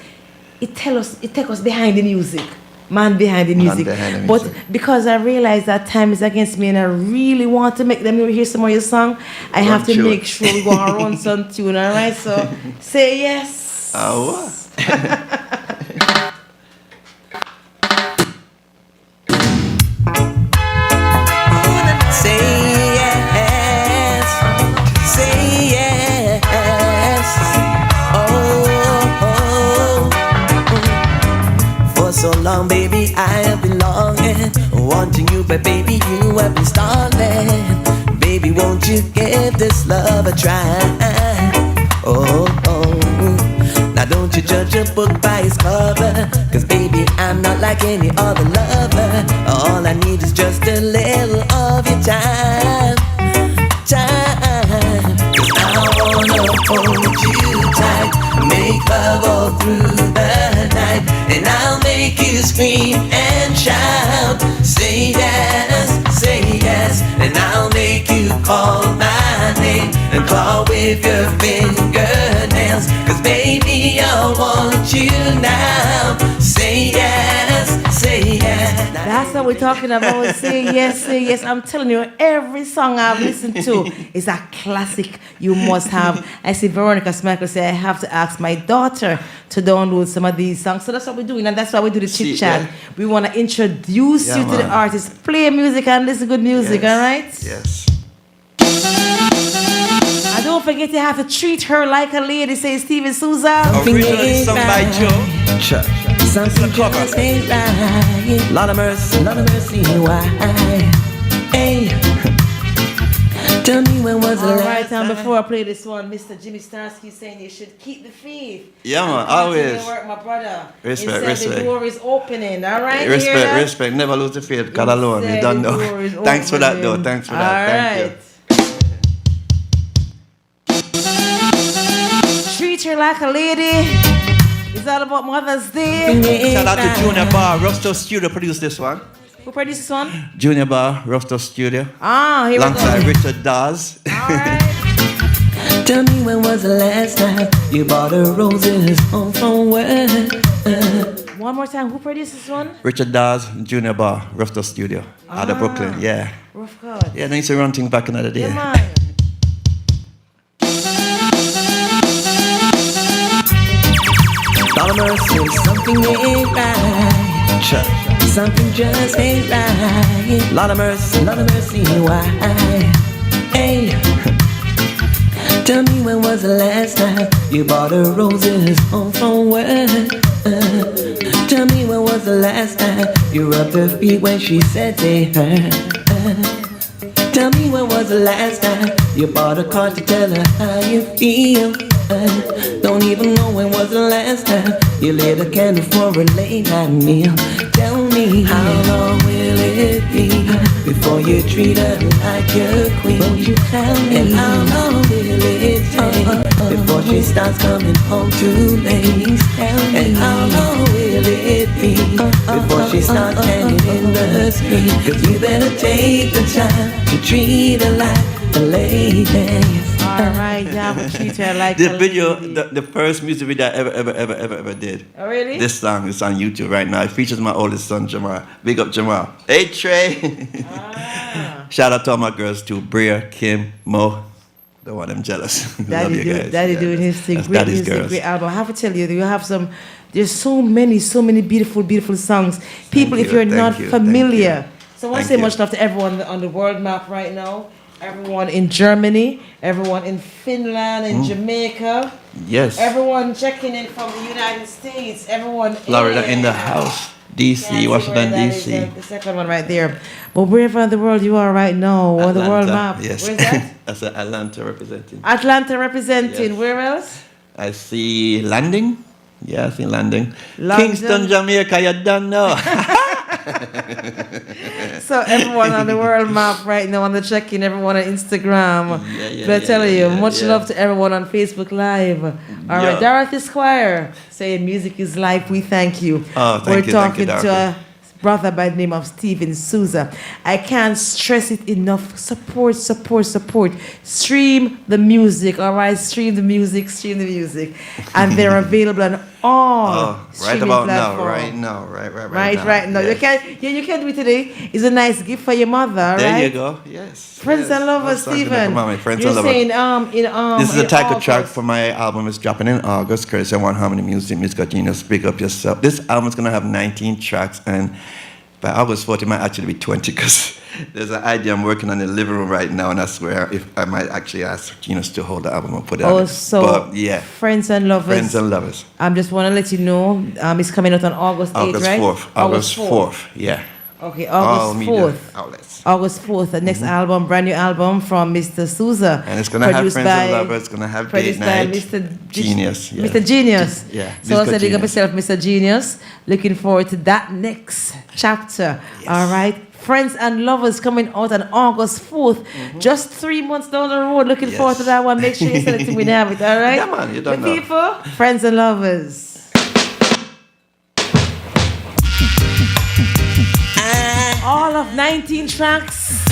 [SPEAKER 2] it takes us behind the music, behind the music. But because I realize that time is against me, and I really want to make them hear some more of your song, I have to make sure we go and run some tune. All right, so say yes.
[SPEAKER 5] So long, baby, I have been longing, wanting you, but baby, you have been stalling. Baby, won't you give this love a try? Oh, now don't you judge a book by its cover, 'cause baby, I'm not like any other lover. All I night, and I'll make you scream and shout. Say yes, and I'll make you call my name and claw with your fingernails. 'Cause baby, I want you now. Say yes, say yes.
[SPEAKER 2] That's what we're talking about. Say yes, say yes. I'm telling you, every song I've listened to is a classic you must have. I see Veronica Smacker say, I have to ask my daughter to download some of these songs. So that's what we're doing, and that's why we do the chit chat.
[SPEAKER 1] Yeah.
[SPEAKER 2] We want to introduce you to the artist, play music, and listen to good music,
[SPEAKER 1] Yes.
[SPEAKER 2] all right?
[SPEAKER 1] Yes.
[SPEAKER 2] And don't forget you have to treat her like a lady, say Steven Souza.
[SPEAKER 1] Originally sung by Joe.
[SPEAKER 5] Something just ain't right. Lot of mercy, why? Hey, tell me when was the
[SPEAKER 2] All
[SPEAKER 5] last
[SPEAKER 2] right, and
[SPEAKER 5] time?
[SPEAKER 2] before I play this one, Mr. Jimmy Starsky saying you should keep the faith.
[SPEAKER 1] Yeah, man,
[SPEAKER 2] And continue
[SPEAKER 1] always.
[SPEAKER 2] to work, my brother.
[SPEAKER 1] Respect,
[SPEAKER 2] He said the
[SPEAKER 1] respect.
[SPEAKER 2] door is opening, all right? You hear that?
[SPEAKER 1] Respect. Never lose the faith. God
[SPEAKER 2] He
[SPEAKER 1] alone. You
[SPEAKER 2] said
[SPEAKER 1] don't
[SPEAKER 2] the
[SPEAKER 1] know.
[SPEAKER 2] door is
[SPEAKER 1] Thanks for that, though.
[SPEAKER 2] opening.
[SPEAKER 1] Thanks for that.
[SPEAKER 2] All
[SPEAKER 1] Thank
[SPEAKER 2] right. Treat her like a lady. It's all about Mother's Day.
[SPEAKER 1] you. Shout out to Junior Bar. Rough Studio produced this one.
[SPEAKER 2] Who produced this one?
[SPEAKER 1] Junior Bar, Rough Studio.
[SPEAKER 2] Ah, here we
[SPEAKER 1] Alongside
[SPEAKER 2] go.
[SPEAKER 1] Richard Dawes.
[SPEAKER 2] All right.
[SPEAKER 5] Tell me when was the last time you bought her roses home from work?
[SPEAKER 2] One more time. Who produced this one?
[SPEAKER 1] Richard Dawes, Junior Bar, Rough Studio. Out of Brooklyn. Yeah.
[SPEAKER 2] Rough God.
[SPEAKER 1] Yeah, they used to run things back in the day.
[SPEAKER 2] Come on.
[SPEAKER 5] Lot of mercy, something ain't right. Something just ain't right. Lot of mercy, why? Hey, tell me when was the last time you bought her roses home from work? Tell me when was the last time you rubbed her feet when she said they hurt? Tell me when was the last time you bought a card to tell her how you feel? Don't even know when was the last time you lit a candle for a late night meal. Tell me, how long will it be before you treat her like your queen? Won't you tell me? And how long will it take before she starts coming home too late? Tell me. And how long will it be before she starts hanging in the street? 'Cause you better take the time to treat her like a lady.
[SPEAKER 2] All right, yeah, but treat her like
[SPEAKER 1] The
[SPEAKER 2] a
[SPEAKER 1] video,
[SPEAKER 2] lady.
[SPEAKER 1] the first music video I ever did.
[SPEAKER 2] Oh, really?
[SPEAKER 1] This song is on YouTube right now. It features my oldest son, Jamal. Big up, Jamal. Hey, Trey. Shout out to all my girls too. Bria, Kim, Mo. Don't want them jealous. Love you guys.
[SPEAKER 2] Daddy
[SPEAKER 1] Yeah,
[SPEAKER 2] doing his thing.
[SPEAKER 1] that's
[SPEAKER 2] Great
[SPEAKER 1] Daddy's
[SPEAKER 2] music,
[SPEAKER 1] girls.
[SPEAKER 2] great album. I have to tell you, you have some. There's so many beautiful songs. People, if
[SPEAKER 1] you,
[SPEAKER 2] you're
[SPEAKER 1] thank
[SPEAKER 2] not
[SPEAKER 1] you,
[SPEAKER 2] familiar,
[SPEAKER 1] thank you.
[SPEAKER 2] so I want to
[SPEAKER 1] Thank
[SPEAKER 2] say
[SPEAKER 1] you.
[SPEAKER 2] much love to everyone on the world map right now. Everyone in Germany, everyone in Finland, in Jamaica,
[SPEAKER 1] Yes.
[SPEAKER 2] everyone checking in from the United States, everyone
[SPEAKER 1] Florida in the house. DC, Washington, DC.
[SPEAKER 2] The second one right there. But wherever in the world you are right now, on the world map,
[SPEAKER 1] Yes.
[SPEAKER 2] where's that?
[SPEAKER 1] That's Atlanta representing.
[SPEAKER 2] Atlanta representing.
[SPEAKER 1] Yes.
[SPEAKER 2] Where else?
[SPEAKER 1] I see Landing. Yeah, I see Landing.
[SPEAKER 2] London.
[SPEAKER 1] Kingston, Jamaica, you don't know.
[SPEAKER 2] So everyone on the world map right now on the check-in, everyone on Instagram. But I tell you, much love to everyone on Facebook Live. All right, Dorothy Squire saying music is life. We thank you.
[SPEAKER 1] Oh, thank
[SPEAKER 2] We're
[SPEAKER 1] you,
[SPEAKER 2] talking
[SPEAKER 1] thank you,
[SPEAKER 2] to a brother by the name of Steven Souza. I can't stress it enough. Support. Stream the music. All right, stream the music. And they're available on all
[SPEAKER 1] right
[SPEAKER 2] streaming
[SPEAKER 1] about
[SPEAKER 2] platforms.
[SPEAKER 1] now, right now.
[SPEAKER 2] Right now.
[SPEAKER 1] Yes.
[SPEAKER 2] You can do it today. It's a nice gift for your mother,
[SPEAKER 1] There
[SPEAKER 2] right?
[SPEAKER 1] you go. Yes.
[SPEAKER 2] Friends and lovers,
[SPEAKER 1] That's something
[SPEAKER 2] Stephen.
[SPEAKER 1] for mommy. Friends
[SPEAKER 2] You're
[SPEAKER 1] and lovers.
[SPEAKER 2] saying
[SPEAKER 1] This is a
[SPEAKER 2] in
[SPEAKER 1] title track
[SPEAKER 2] August.
[SPEAKER 1] for my album. It's dropping in August. Courtesy of One Harmony Music, Musical Genius. Big up yourself. This album is gonna have 19 tracks, and by August 40, it might actually be 20 because there's an idea I'm working on in the living room right now, and that's where if I might actually ask Genius to hold the album and put it on.
[SPEAKER 2] Oh,
[SPEAKER 1] it.
[SPEAKER 2] so
[SPEAKER 1] But, yeah,
[SPEAKER 2] Friends and lovers.
[SPEAKER 1] Friends and Lovers.
[SPEAKER 2] Just want to let you know, it's coming out on August 8th,
[SPEAKER 1] August
[SPEAKER 2] right?
[SPEAKER 1] 4th. August 4th. Yeah.
[SPEAKER 2] Okay,
[SPEAKER 1] All
[SPEAKER 2] August
[SPEAKER 1] media
[SPEAKER 2] 4th.
[SPEAKER 1] outlets.
[SPEAKER 2] August 4th, the next album, brand new album from Mr. Souza.
[SPEAKER 1] And it's gonna have Friends and Lovers. It's gonna have Date
[SPEAKER 2] produced by
[SPEAKER 1] Night.
[SPEAKER 2] Mr.
[SPEAKER 1] Genius. Yeah.
[SPEAKER 2] Mr. Genius.
[SPEAKER 1] Yeah.
[SPEAKER 2] So I
[SPEAKER 1] Musical
[SPEAKER 2] said, big up
[SPEAKER 1] Genius.
[SPEAKER 2] yourself, Mr. Genius. Looking forward to that next chapter.
[SPEAKER 1] Yes.
[SPEAKER 2] All right. Friends and Lovers coming out on August 4th. Just 3 months down the road. Looking
[SPEAKER 1] Yes.
[SPEAKER 2] forward to that one. Make sure you send it to me and have it. All right.
[SPEAKER 1] Yeah, man, you don't
[SPEAKER 2] The
[SPEAKER 1] know.
[SPEAKER 2] people, Friends and Lovers. of 19 tracks.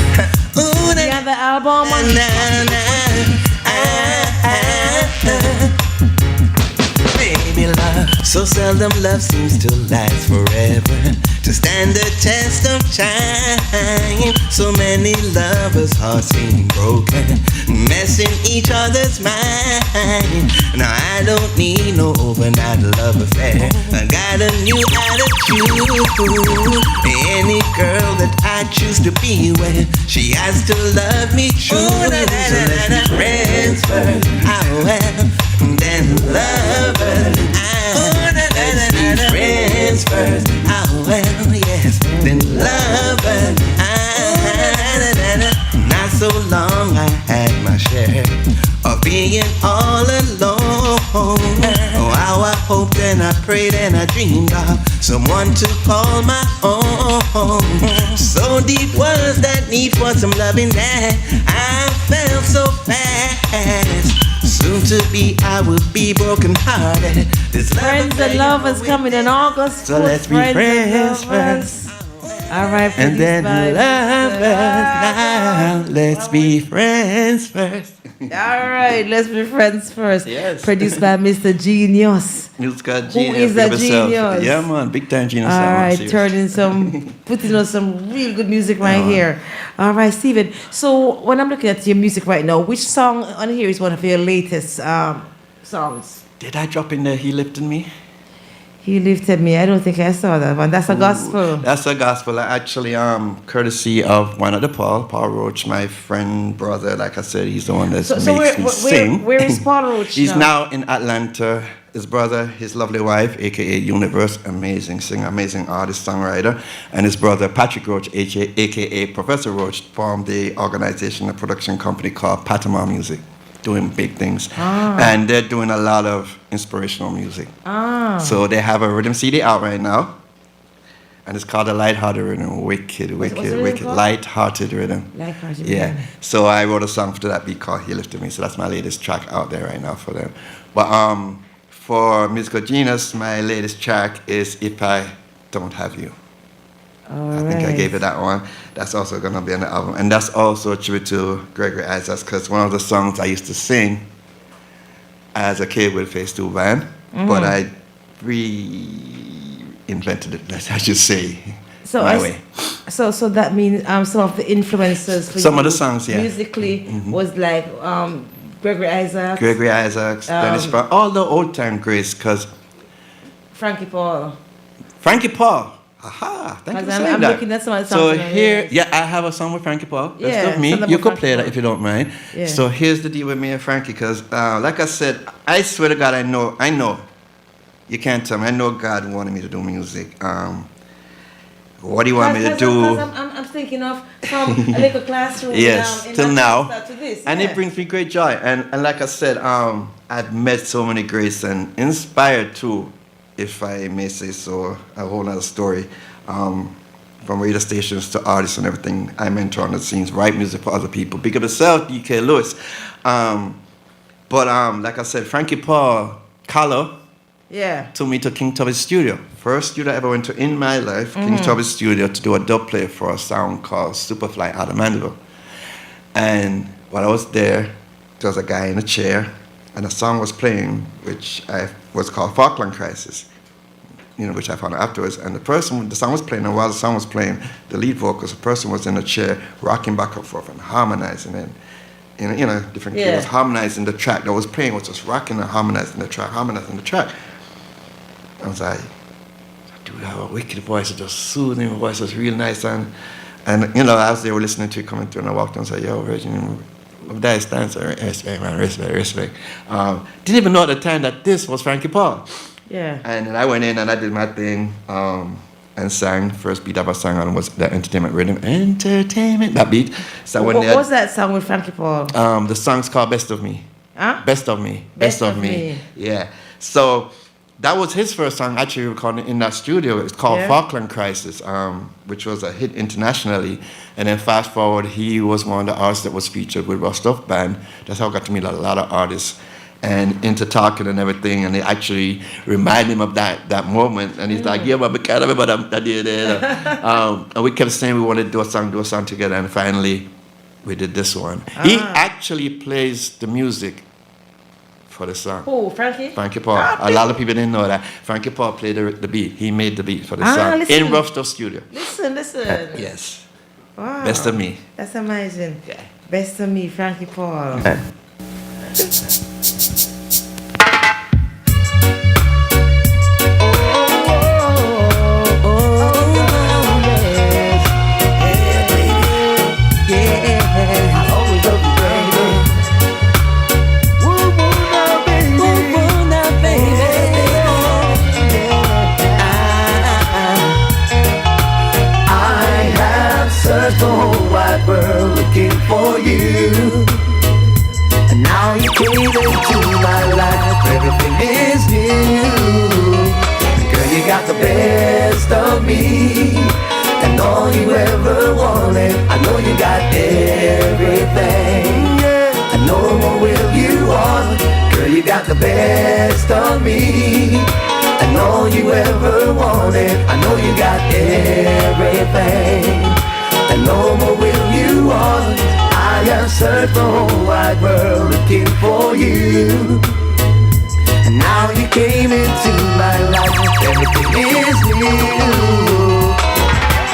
[SPEAKER 2] The other album.
[SPEAKER 5] Baby love, so seldom love seems to last forever, to stand the test of time. So many lovers' hearts being broken, messing each other's mind. Now I don't need no overnight love affair. I got a new attitude. Any girl that I choose to be with, she has to love me true. So let's be friends first, then lovers. Let's be friends first, yes, then lovers. Not so long I had my share of being all alone. Oh, how I hoped and I prayed and I dreamed of someone to call my own. So deep was that need for some loving that I felt so fast. Soon to be, I will be broken hearted.
[SPEAKER 2] Friends and Lovers coming in August.
[SPEAKER 5] So let's be friends first.
[SPEAKER 2] All right,
[SPEAKER 5] and then lovers now. Let's be friends first.
[SPEAKER 2] All right, let's be friends first.
[SPEAKER 1] Yes.
[SPEAKER 2] Produced by Mr. Genius.
[SPEAKER 1] Musical
[SPEAKER 2] Who
[SPEAKER 1] genius.
[SPEAKER 2] is a genius?
[SPEAKER 1] Yeah, man, big time genius.
[SPEAKER 2] All right, putting on some real good music right here. All right, Stephen. So when I'm looking at your music right now, which song on here is one of your latest songs?
[SPEAKER 1] Did I drop in there? He Lifted Me?
[SPEAKER 2] He Lifted Me. I don't think I saw that one. That's a gospel.
[SPEAKER 1] That's a gospel. Actually, courtesy of one of the Paul Roach, my friend, brother. Like I said, he's the one that makes me sing.
[SPEAKER 2] Where is Paul Roach?
[SPEAKER 1] He's now in Atlanta. His brother, his lovely wife, aka Universe, amazing singer, amazing artist, songwriter, and his brother Patrick Roach, aka Professor Roach, formed the organization, a production company called Panama Music, doing big things, and they're doing a lot of inspirational music. So they have a rhythm CD out right now, and it's called The Lighthearted Rhythm. Wicked, Lighthearted Rhythm.
[SPEAKER 2] Lighthearted
[SPEAKER 1] Yeah.
[SPEAKER 2] Rhythm.
[SPEAKER 1] So I wrote a song for that beat called He Lifted Me. So that's my latest track out there right now for them. But for Musical Genius, my latest track is If I Don't Have You. I think I gave it that one. That's also going to be on the album. And that's also a tribute to Gregory Isaacs, because one of the songs I used to sing as a kid with Phase 2 band, but I reinvented it, I should say, my way.
[SPEAKER 2] So that means some of the influences for
[SPEAKER 1] some
[SPEAKER 2] you
[SPEAKER 1] of the songs,
[SPEAKER 2] musically was like Gregory Isaacs,
[SPEAKER 1] Dennis Brown, all the old time greats, because
[SPEAKER 2] Frankie Paul.
[SPEAKER 1] Aha, thank you for saying
[SPEAKER 2] I'm
[SPEAKER 1] that.
[SPEAKER 2] looking at some of the
[SPEAKER 1] So
[SPEAKER 2] songs
[SPEAKER 1] here, I have a song with Frankie Paul. That's
[SPEAKER 2] Yeah,
[SPEAKER 1] of me.
[SPEAKER 2] some of
[SPEAKER 1] You
[SPEAKER 2] them
[SPEAKER 1] could
[SPEAKER 2] with
[SPEAKER 1] play
[SPEAKER 2] Frankie
[SPEAKER 1] that if you don't mind.
[SPEAKER 2] Yeah.
[SPEAKER 1] So here's the deal with me and Frankie, because like I said, I swear to God, I know. You can't tell me. I know God wanted me to do music. What do you want me to do?
[SPEAKER 2] I'm thinking of from a little classroom.
[SPEAKER 1] Yes, till now.
[SPEAKER 2] To this,
[SPEAKER 1] and it brings me great joy. And like I said, I've met so many greats and inspired too, if I may say so, a whole other story. From radio stations to artists and everything, I mentor on the scenes, write music for other people. Big up yourself, DK Lewis. But like I said, Frankie Paul, Carlo, took me to King Tubby's studio. First studio I ever went to in my life, King Tubby's studio, to do a dub play for a song called Superfly out of Mandeville. And while I was there was a guy in a chair, and a song was playing, which was called Falkland Crisis, which I found out afterwards. And the song was playing, and while the song was playing, the lead vocals, the person was in a chair, rocking back and forth and harmonizing, and different keys, harmonizing the track that was playing, was just rocking and harmonizing the track. I was like, do you have a wicked voice, just soothing voice, was real nice, and as they were listening to it coming through, and I walked in and said, yo, Virgin, that stands for respect, man, respect. Didn't even know at the time that this was Frankie Paul.
[SPEAKER 2] Yeah.
[SPEAKER 1] And then I went in and I did my thing and sang. First beat I sang on was the Entertainment Rhythm. Entertainment, that beat. So
[SPEAKER 2] what was that song with Frankie Paul?
[SPEAKER 1] The song's called Best of Me.
[SPEAKER 2] Huh?
[SPEAKER 1] Best of Me. Yeah. So that was his first song actually recorded in that studio. It's called Falkland Crisis, which was a hit internationally. And then fast forward, he was one of the artists that was featured with Russ Duff Band. That's how I got to meet a lot of artists. and into talking and everything, and it actually reminded him of that moment. And he's like, yeah, but because of it, I did it. And we kept saying we wanted to do a song together, and finally we did this one. He actually plays the music for the song.
[SPEAKER 2] Oh, Frankie?
[SPEAKER 1] Frankie Paul. A lot of people didn't know that. Frankie Paul played the beat. He made the beat for the song
[SPEAKER 2] listen.
[SPEAKER 1] in Rough Stuff Studio.
[SPEAKER 2] Listen.
[SPEAKER 1] Yes.
[SPEAKER 2] Wow.
[SPEAKER 1] Best of Me.
[SPEAKER 2] That's amazing.
[SPEAKER 1] Yeah.
[SPEAKER 2] Best of Me, Frankie Paul.
[SPEAKER 5] The whole wide world looking for you, and now you came into my life. Everything is new. Girl, you got the best of me, and all you ever wanted. I know you got everything, and no more will you want. Girl, you got the best of me, and all you ever wanted. I know you got everything, and no more will you want. I have searched the whole wide world looking for you, and now you came into my life. Everything is new.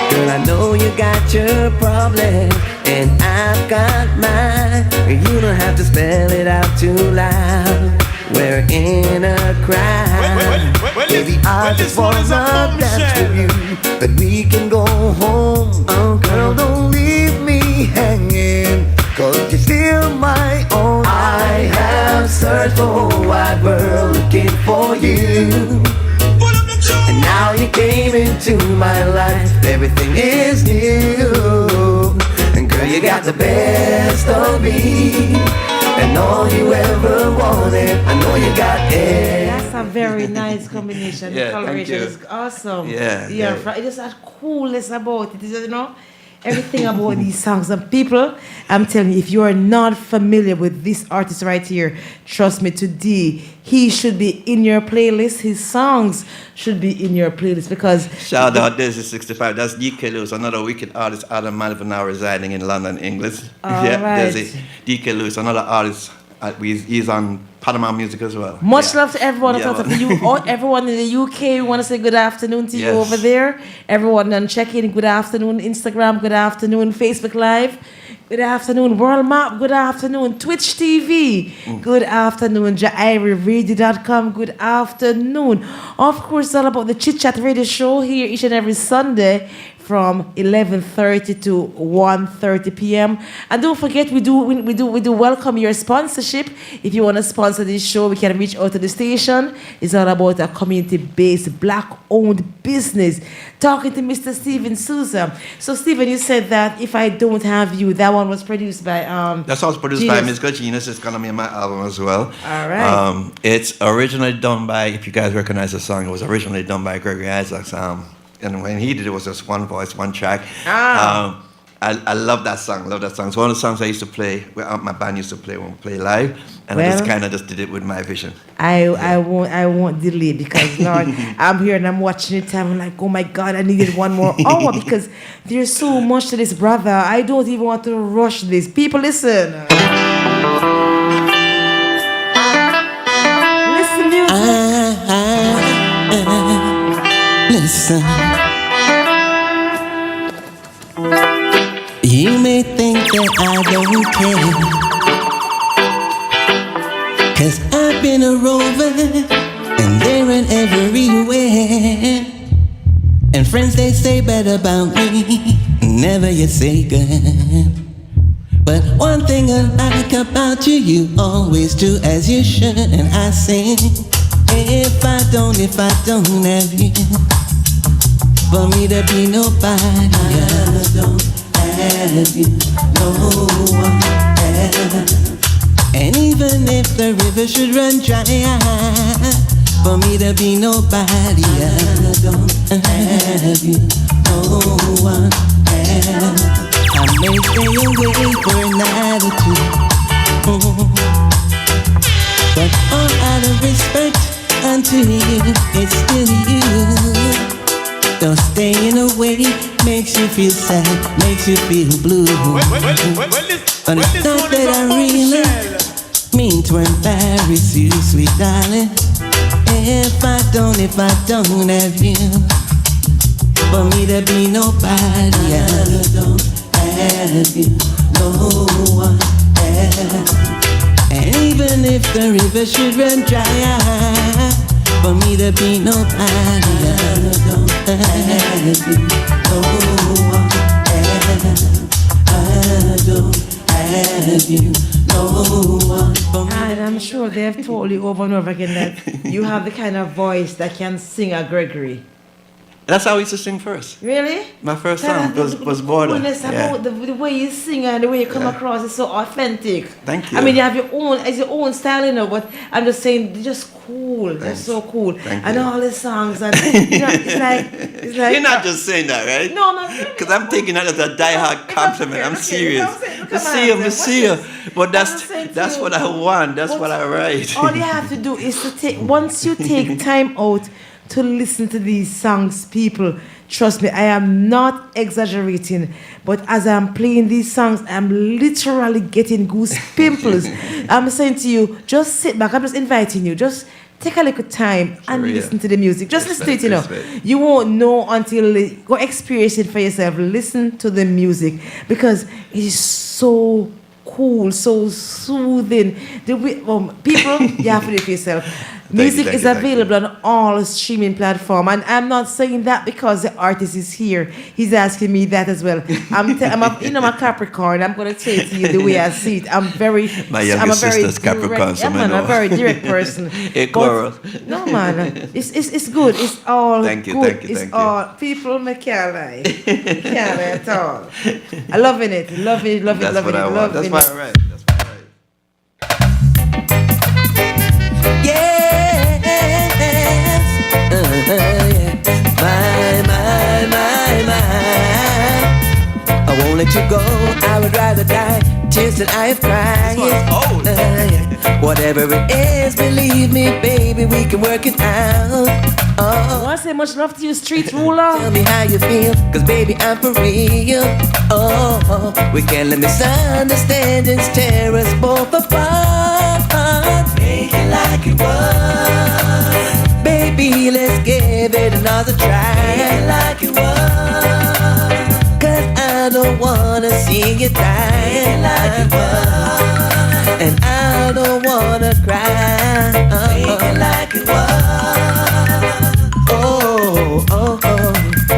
[SPEAKER 5] Girl, I know you got your problem, and I've got mine. You don't have to spell it out too loud. We're in a crowd. Baby, I just wanna dance with you, but we can go home. Oh, girl, don't leave me hanging, 'cause you're still my own. I have searched the whole wide world looking for you, and now you came into my life. Everything is new, and girl, you got the best of me, and all you ever wanted. I know you got it.
[SPEAKER 2] That's a very nice combination.
[SPEAKER 1] Yeah,
[SPEAKER 2] the coloration
[SPEAKER 1] thank you.
[SPEAKER 2] is awesome.
[SPEAKER 1] Yeah.
[SPEAKER 2] It just has coolness about it. You know, everything about these songs. And people, I'm telling you, if you are not familiar with this artist right here, trust me, today he should be in your playlist. His songs should be in your playlist because.
[SPEAKER 1] Shout out, this is 65. That's DK Lewis, another wicked artist out of Malvern now residing in London, England.
[SPEAKER 2] Right.
[SPEAKER 1] There's it. DK Lewis, another artist. He's on Panama Music as well.
[SPEAKER 2] Much love to everyone.
[SPEAKER 1] Yeah,
[SPEAKER 2] everyone in the UK. We want to say good afternoon to you over there. Everyone on check-in, good afternoon. Instagram, good afternoon. Facebook Live, good afternoon. World Map, good afternoon. Twitch TV, good afternoon. JAIRiE.com, good afternoon. Of course, it's all about the Chit Chat Radio Show here each and every Sunday from 11:30 to 1:30 p.m. And don't forget, we do welcome your sponsorship. If you want to sponsor this show, we can reach out to the station. It's all about a community-based, black-owned business. Talking to Mr. Steven Souza. So, Steven, you said that If I Don't Have You, that one was produced by
[SPEAKER 1] That's also produced by Miss Genius. It's gonna be on my album as well.
[SPEAKER 2] All right.
[SPEAKER 1] It's originally done by, if you guys recognize the song, it was originally done by Gregory Isaacs. And when he did it was just one voice, one track. I love that song. It's one of the songs I used to play, my band used to play when we play live. And I just kind of just did it with my vision.
[SPEAKER 2] I won't delay because, Lord, I'm here and I'm watching it and I'm like, oh my God, I needed one more hour because there's so much to this, brother. I don't even want to rush this. People, listen. Listen, music.
[SPEAKER 5] Listen. You may think that I don't care, 'cause I've been a rover and they're in everywhere. And friends, they say bad about me, never you say good. But one thing I like about you, you always do as you should. And I sing, if I don't have you, for me to be nobody, I don't have you, no one else. And even if the river should run dry, for me to be nobody, I don't have you, no one else. I may stay away for a night or two, but Though staying away makes you feel sad, makes you feel blue. And it's not that I really mean to embarrass you, sweet darling. If I don't have you, for me to be nobody, I don't have you, no one else. And even if the river should run dry, for me to be nobody, I don't have you, no one else. I don't have you, no one.
[SPEAKER 2] And I'm sure they have told you over and over again that you have the kind of voice that can sing a Gregory.
[SPEAKER 1] That's how I used to sing first.
[SPEAKER 2] Really?
[SPEAKER 1] My first song was Border.
[SPEAKER 2] About the way you sing and the way you come across is so authentic.
[SPEAKER 1] Thank you.
[SPEAKER 2] I mean, you have your own style, you know, but I'm just saying, they're just cool. They're so cool. And all the songs, and you know, it's like
[SPEAKER 1] You're not just saying that, right?
[SPEAKER 2] No, I'm not saying
[SPEAKER 1] because I'm taking that as a die-hard compliment. I'm serious. See you. But that's what I want. That's what I write.
[SPEAKER 2] All you have to do is to take, once you take time out to listen to these songs, people, trust me, I am not exaggerating, but as I'm playing these songs, I'm literally getting goose pimples. I'm saying to you, just sit back. I'm just inviting you, just take a little time and listen to the music. Just listen to it, you know. You won't know until go experience it for yourself. Listen to the music because it is so cool, so soothing. People, you have to do it for yourself. Music is available on all streaming platforms, and I'm not saying that because the artist is here. He's asking me that as well. I'm a Capricorn. I'm going to say it to you the way I see it. I'm a
[SPEAKER 1] sister's Capricorn.
[SPEAKER 2] I'm a very direct person. No, man, it's good. It's all
[SPEAKER 1] thank you,
[SPEAKER 2] good.
[SPEAKER 1] Thank you.
[SPEAKER 2] All people me can't lie. Can't lie at all. I'm loving it. Love it.
[SPEAKER 1] That's what I want. That's why I write.
[SPEAKER 5] I won't let you go, I would rather die. Tears that I have cried. Whatever it is, believe me, baby, we can work it out.
[SPEAKER 2] I want to say much love to you, street ruler.
[SPEAKER 5] Tell me how you feel, cause baby, I'm for real. We can't let misunderstandings tear us both apart. Make it like it was. Baby, let's give it another try. Make it like it was. I don't wanna see you die like it was, and I don't wanna cry. Make it like it was.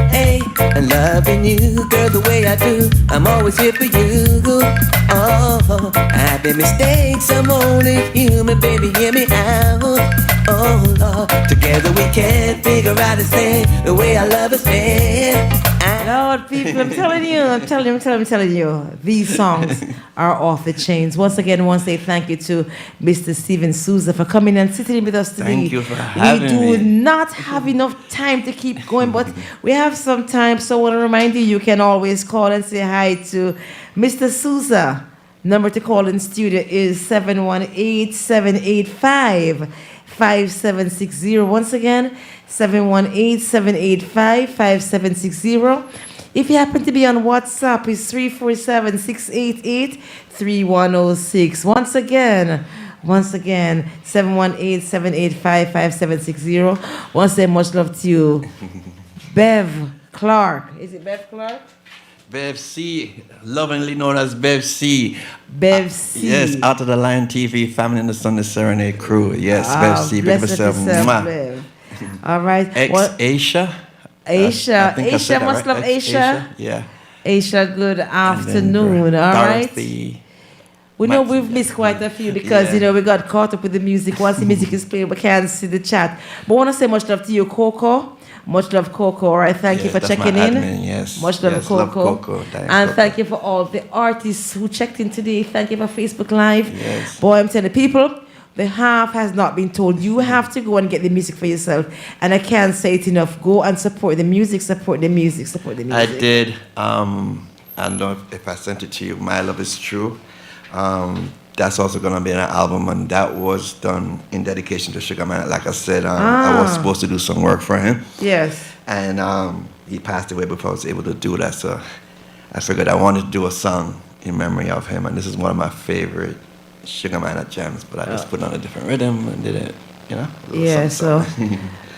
[SPEAKER 5] Hey, and loving you, girl, the way I do. I'm always here for you. I've been mistakes, I'm only human, baby, hear me out. Oh Lord, together we can't figure out this thing the way our love is made.
[SPEAKER 2] Lord, people, I'm telling you, these songs are off the chains. Once again, I want to say thank you to Mr. Steven Souza for coming and sitting with us today.
[SPEAKER 1] Thank you for having me.
[SPEAKER 2] We do not have enough time to keep going, but we have some time, so I want to remind you, you can always call and say hi to Mr. Souza. Number to call in studio is 718-785-5760. Once again, 718-785-5760. If you happen to be on WhatsApp, it's 347-688-3106. Once again, 718-785-5760. Once again, much love to you. Bev Clark. Is it Bev Clark?
[SPEAKER 1] Bev C, lovingly known as Bev C.
[SPEAKER 2] Bev C.
[SPEAKER 1] Yes, Out of the Line TV, Family in the Sunday Serenade crew. Yes, Bev C. Big yourself.
[SPEAKER 2] Bev. All right.
[SPEAKER 1] Aisha.
[SPEAKER 2] Aisha, must love Aisha.
[SPEAKER 1] Yeah.
[SPEAKER 2] Aisha, good afternoon. All right. We know we've missed quite a few because, you know, we got caught up with the music. Once the music is playing, we can't see the chat. But I want to say much love to you, Coco. Much love, Coco. All right, thank you for checking in.
[SPEAKER 1] Yes.
[SPEAKER 2] Much love, Coco.
[SPEAKER 1] Love Coco.
[SPEAKER 2] And thank you for all the artists who checked in today. Thank you for Facebook Live.
[SPEAKER 1] Yes.
[SPEAKER 2] Boy, I'm telling people, the half has not been told. You have to go and get the music for yourself. And I can't say it enough. Go and support the music, support the music, support the music.
[SPEAKER 1] I did. I don't know if I sent it to you. My Love Is True. That's also going to be an album, and that was done in dedication to Sugar Man. Like I said, I was supposed to do some work for him.
[SPEAKER 2] Yes.
[SPEAKER 1] And he passed away before I was able to do that. So I figured I wanted to do a song in memory of him. And this is one of my favorite Sugar Minott jams. But I just put on a different rhythm and did it, you know?
[SPEAKER 2] Yeah, so...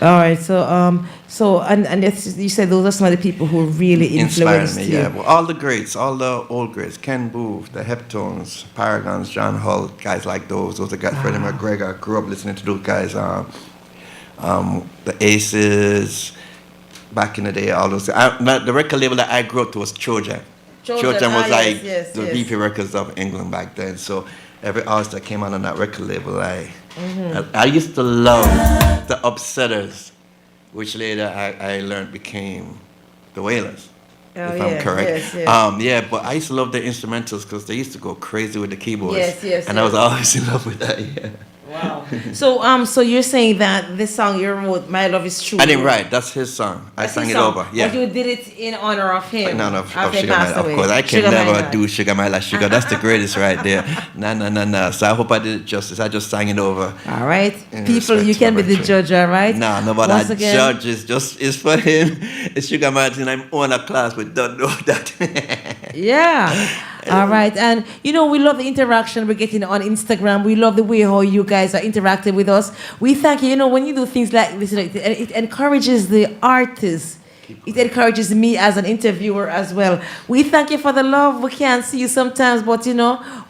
[SPEAKER 2] All right, and you said those are some of the people who really influenced
[SPEAKER 1] me,
[SPEAKER 2] you.
[SPEAKER 1] Yeah, well, all the greats, all the old greats, Ken Booth, the Heptones, Paragons, John Hull, guys like those are guys. Freddie McGregor. I grew up listening to those guys. The Aces, back in the day, all those. The record label that I grew up to was Trojan. Trojan was the VP Records of England back then. So every artist that came out on that record label, I used to love the Upsetters, which later I learned became the Wailers, if I'm correct.
[SPEAKER 2] Yes.
[SPEAKER 1] But I used to love the instrumentals because they used to go crazy with the keyboards.
[SPEAKER 2] Yes.
[SPEAKER 1] And I was always in love with that, yeah.
[SPEAKER 2] Wow. So you're saying that this song you wrote, My Love Is True.
[SPEAKER 1] I didn't write. That's his song. I sang it over. Yeah.
[SPEAKER 2] But you did it in honor of him.
[SPEAKER 1] In honor of Sugar Minott, of course. I can never do Sugar Minott Sugar. That's the greatest right there. No. So I hope I did it justice. I just sang it over.
[SPEAKER 2] All right. People, you can be the judge, all right?
[SPEAKER 1] No, but that judge is for him. It's Sugar Minott and I'm on a class, but don't know that.
[SPEAKER 2] Yeah. All right. And, we love the interaction we're getting on Instagram. We love the way how you guys are interacting with us. We thank you. When you do things like this, it encourages the artists. It encourages me as an interviewer as well. We thank you for the love. We can't see you sometimes, but,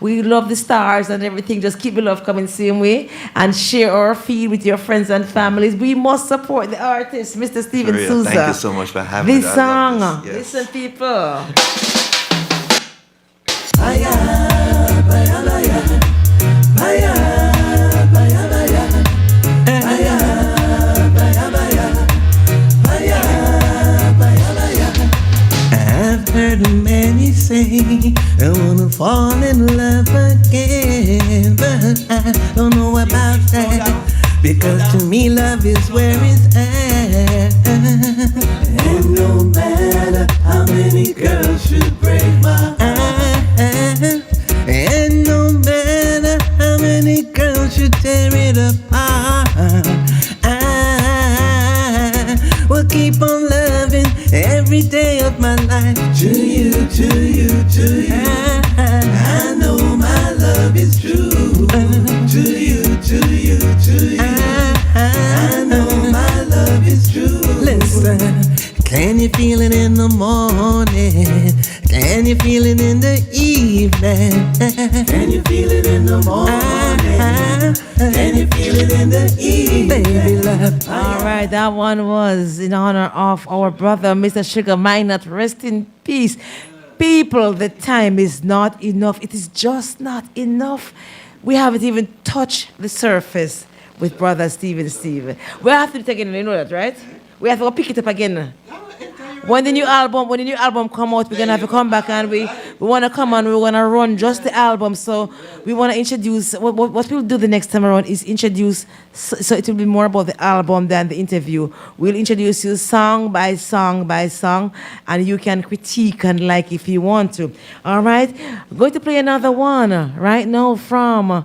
[SPEAKER 2] we love the stars and everything. Just keep the love coming same way and share our feed with your friends and families. We must support the artist, Mr. Steven Souza.
[SPEAKER 1] Thank you so much for having me.
[SPEAKER 2] This song. Yes. Listen, people.
[SPEAKER 5] I've heard many say I wanna fall in love again, but I don't know about that, because to me love is where it's at. And no matter how many girls should break my heart, and no matter how many girls should tear it apart, I will keep on loving every day of my life. To you. I know my love is true. To you. I know my love is true. Listen, can you feel it in the morning? Can you feel it in the evening? Can you feel it in the morning? Can you feel it in the evening? Baby love.
[SPEAKER 2] All right, that one was in honor of our brother, Mr. Sugar Minott. Rest in peace. People, the time is not enough. It is just not enough. We haven't even touched the surface with brother Steven. We have to do it again, you know that, right? We have to go pick it up again. When the new album come out, we're gonna have to come back and we wanna come and we're gonna run just the album. So we wanna introduce what we'll do the next time around is introduce, so it will be more about the album than the interview. We'll introduce you song by song by song, and you can critique and like if you want to. All right, I'm going to play another one right now from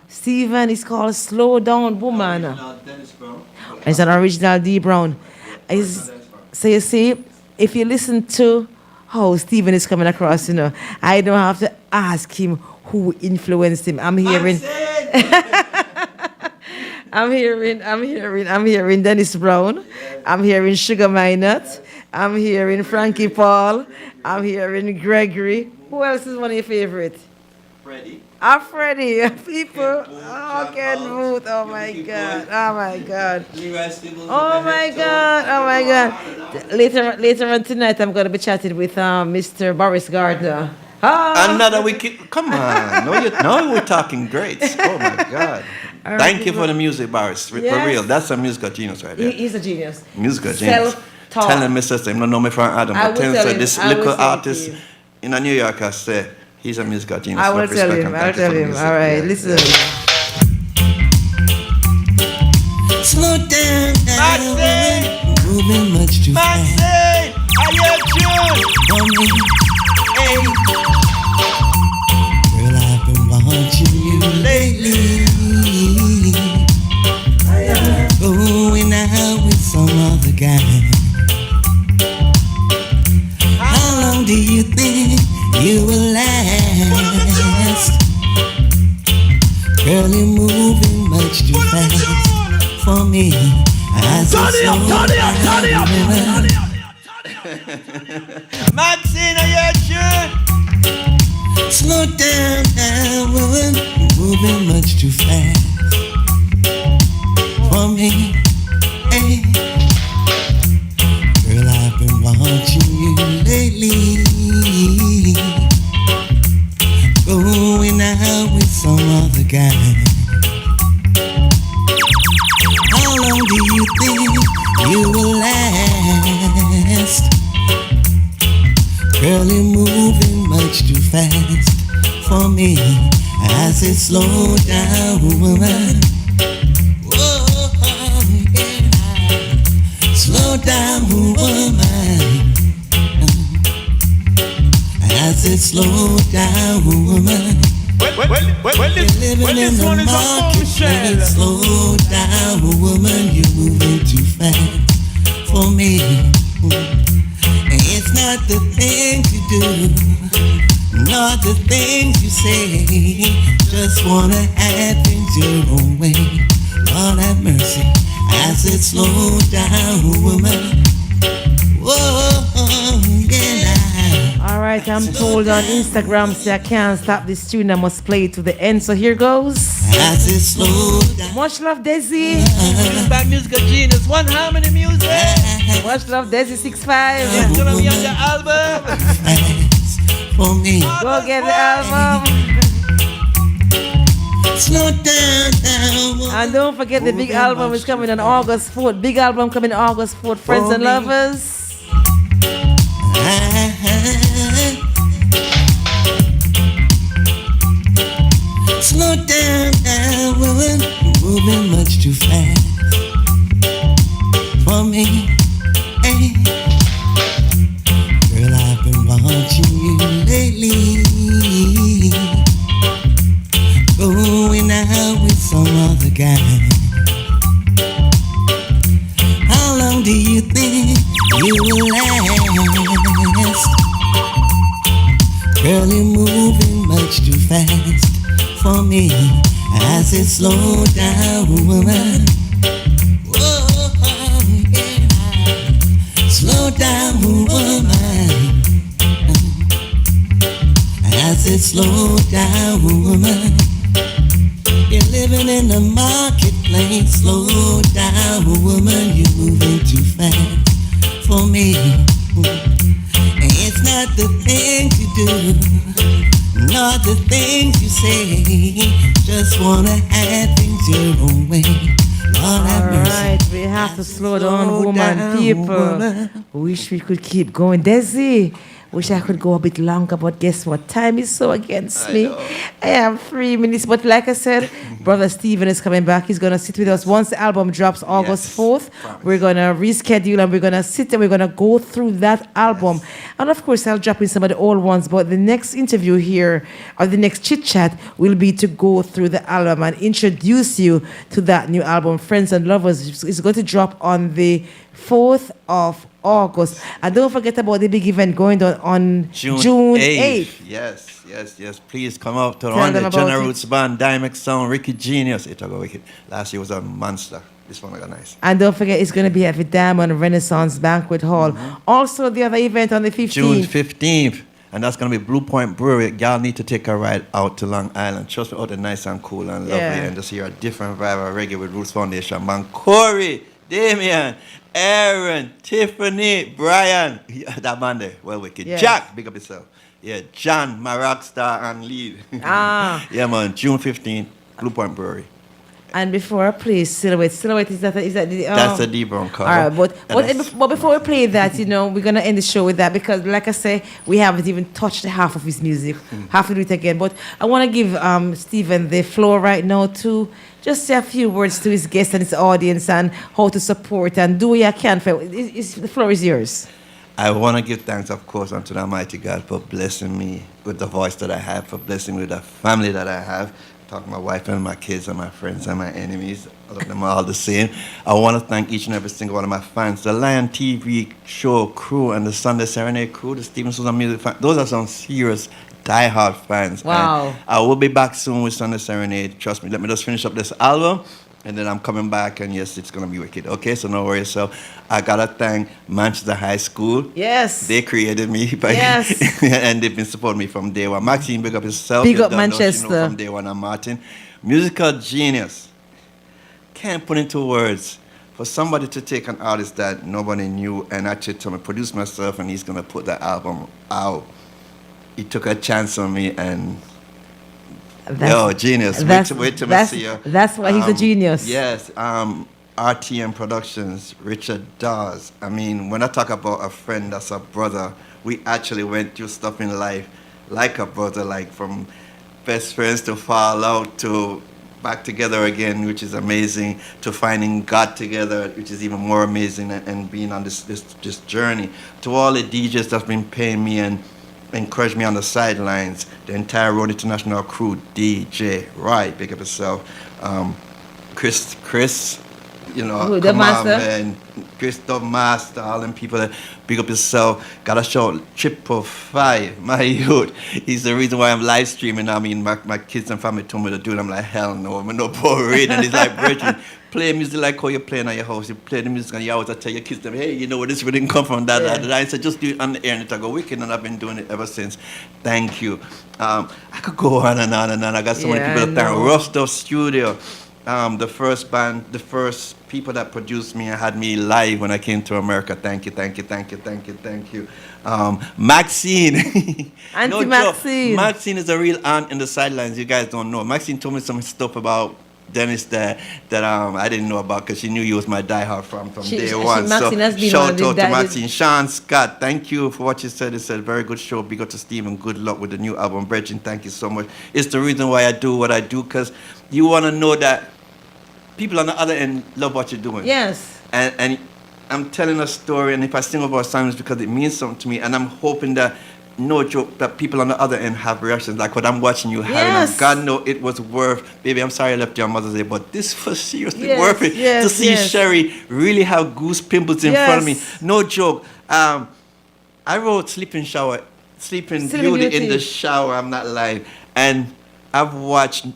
[SPEAKER 2] Steven. It's called Slow Down Woman. It's an original D Brown. So you see, if you listen to how Steven is coming across, I don't have to ask him who influenced him. I'm hearing Dennis Brown. I'm hearing Sugar Minott. I'm hearing Frankie Paul. I'm hearing Gregory. Who else is one of your favorites?
[SPEAKER 1] Freddie.
[SPEAKER 2] Freddie, people. Ken Booth. Oh my God. Later on tonight, I'm going to be chatting with Mr. Boris Gardner.
[SPEAKER 1] Another week. Come on. No, we're talking greats. Oh my God. Right, thank you for the music, Boris. For real. That's a musical genius right there.
[SPEAKER 2] He's a genius.
[SPEAKER 1] Musical genius. Telling me sister, you don't know me from Adam, but this little artist in New York, I say, he's a musical genius.
[SPEAKER 2] I will tell him. All right, listen.
[SPEAKER 5] Slow down, moving much too fast.
[SPEAKER 9] I love you.
[SPEAKER 5] Hey. Girl, I've been watching you lately. Going out with some other guy. How long do you think you will last? Girl, you're moving much too fast for me. Turn it up.
[SPEAKER 6] Maxine, are you sure?
[SPEAKER 5] Slow down now, woman. Moving much too fast for me. Hey. Girl, I've been watching you lately, going out with some other guy. How long do you think you will last? Girl, you're moving much too fast for me. I said slow down, woman. Whoa, yeah. Slow down, woman. I said slow down, woman.
[SPEAKER 9] Well, this one is a bombshell.
[SPEAKER 5] Slow down, woman. You're moving too fast for me. It's not the things you do, not the things you say. Just wanna have things your own way. Lord have mercy. I said slow down, woman. Whoa, yeah.
[SPEAKER 2] All right, I'm told on Instagram, say I can't stop this tune. I must play it to the end. So here goes.
[SPEAKER 5] I said slow down.
[SPEAKER 2] Much love, Desi.
[SPEAKER 9] Back musical genius, one harmony music.
[SPEAKER 2] Much love, Desi 6'5".
[SPEAKER 9] It's gonna be on the album.
[SPEAKER 5] For me.
[SPEAKER 2] Go get the album.
[SPEAKER 5] Slow down.
[SPEAKER 2] And don't forget the big album is coming on August 4th. Big album coming August 4th. Friends and lovers.
[SPEAKER 5] Slow down now, woman. Moving much too fast for me. Hey. Girl, I've been watching you lately, going out with some other guy. How long do you think you will last? Girl, you're moving much too fast for me. I said slow down, woman. Whoa, yeah. Slow down, woman. I said slow down, woman. You're living in the marketplace. Slow down, woman. You're moving too fast for me. It's not the things you do, not the things you say. Just wanna have things your own way. Lord have mercy.
[SPEAKER 2] Alright, we have to slow down, woman. People, wish we could keep going. Desi, wish I could go a bit longer, but guess what? Time is so against me. I have 3 minutes, but like I said, Brother Stephen is coming back. He's gonna sit with us once the album drops August 4th. We're gonna reschedule and we're gonna sit and we're gonna go through that album. And of course, I'll drop in some of the old ones. But the next interview here, or the next chit chat, will be to go through the album and introduce you to that new album, Friends and Lovers. It's going to drop on the 4th of August. And don't forget about the big event going on June 8th.
[SPEAKER 1] Yes. Please come out to the General Roots Band, Dimex Sound, Ricky Genius. It'll go wicked. Last year was a monster. This one got nice.
[SPEAKER 2] And don't forget, it's going to be at the Diamond Renaissance Banquet Hall. Also, the other event on the 15th.
[SPEAKER 1] June 15th. And that's going to be Blue Point Brewery. Y'all need to take a ride out to Long Island. Trust me, out there nice and cool and lovely. And just hear a different vibe of reggae with Roots Foundation. Man, Corey, Damien, Aaron, Tiffany, Brian. That man there, well wicked. Yes. Jack, big up yourself. Yeah, John, my rock star and lead. Yeah, man, June 15th, Blue Point Brewery.
[SPEAKER 2] And before I play Silhouette, is that the
[SPEAKER 1] that's a D-Brown cover.
[SPEAKER 2] All right, but before we play that, we're gonna end the show with that because, like I say, we haven't even touched half of his music. Have to do it again. But I want to give Stephen the floor right now to just say a few words to his guests and his audience and how to support and do what you can. The floor is yours.
[SPEAKER 1] I want to give thanks, of course, unto the Almighty God for blessing me with the voice that I have, for blessing me with the family that I have. talk to my wife and my kids and my friends and my enemies. I love them all the same. I want to thank each and every single one of my fans. The Lion TV show crew and the Sunday Serenade crew, the Steven Souza music fans. Those are some serious die-hard fans.
[SPEAKER 2] Wow.
[SPEAKER 1] And I will be back soon with Sunday Serenade. Trust me. Let me just finish up this album. And then I'm coming back, and yes, it's going to be wicked. Okay, so no worries. So I got to thank Manchester High School.
[SPEAKER 2] Yes.
[SPEAKER 1] They created me.
[SPEAKER 2] Yes.
[SPEAKER 1] And they've been supporting me from day one. Maxine, big up yourself.
[SPEAKER 2] Big up Manchester.
[SPEAKER 1] From day one. I'm Martin. Musical genius. Can't put into words. For somebody to take an artist that nobody knew and actually tell me, produce myself, and he's going to put that album out. He took a chance on me, and... genius. Wait till I see you.
[SPEAKER 2] That's why he's a genius.
[SPEAKER 1] Yes. RTM Productions, Richard Dawes. I mean, when I talk about a friend that's a brother, we actually went through stuff in life like a brother, like from best friends to fall out to back together again, which is amazing, to finding God together, which is even more amazing, and being on this journey. To all the DJs that's been paying me and encouraged me on the sidelines, the entire Road International crew, DJ Right, big up yourself, Chris, you know,
[SPEAKER 2] the master,
[SPEAKER 1] man, Chris the master, all them people that big up yourself. Gotta shout 555, my youth. He's the reason why I'm live streaming. I mean, my kids and family told me to do it. I'm like, hell no, I'm no boring. And he's like, Bridget, play music like how you're playing at your house. You play the music and you always tell your kids, them, hey, you know what, this really didn't come from that. I said, just do it on the air, and it'll go wicked, and I've been doing it ever since. Thank you. I could go on and on and on. I got so many people that thank. Rough Stuff Studio, the first band, the first people that produced me and had me live when I came to America. Thank you. Maxine.
[SPEAKER 2] Auntie Maxine.
[SPEAKER 1] Maxine is a real aunt in the sidelines. You guys don't know. Maxine told me some stuff about Dennis that I didn't know about, because she knew you was my diehard from day one. So shout out to Maxine. Sean Scott, thank you for what you said. It's a very good show. Big up to Stephen. Good luck with the new album. Bridget, thank you so much. It's the reason why I do what I do, because you want to know that people on the other end love what you're doing.
[SPEAKER 2] Yes.
[SPEAKER 1] And I'm telling a story, and if I sing about songs, it's because it means something to me, and I'm hoping that, no joke, that people on the other end have reactions like what I'm watching you having.
[SPEAKER 2] Yes.
[SPEAKER 1] God know it was worth, baby, I'm sorry I left your Mother's Day, but this was seriously worth it. To see Sherry really have goose pimples in front of me. No joke. I wrote Sleeping Beauty in the shower, I'm not lying. And I've watched,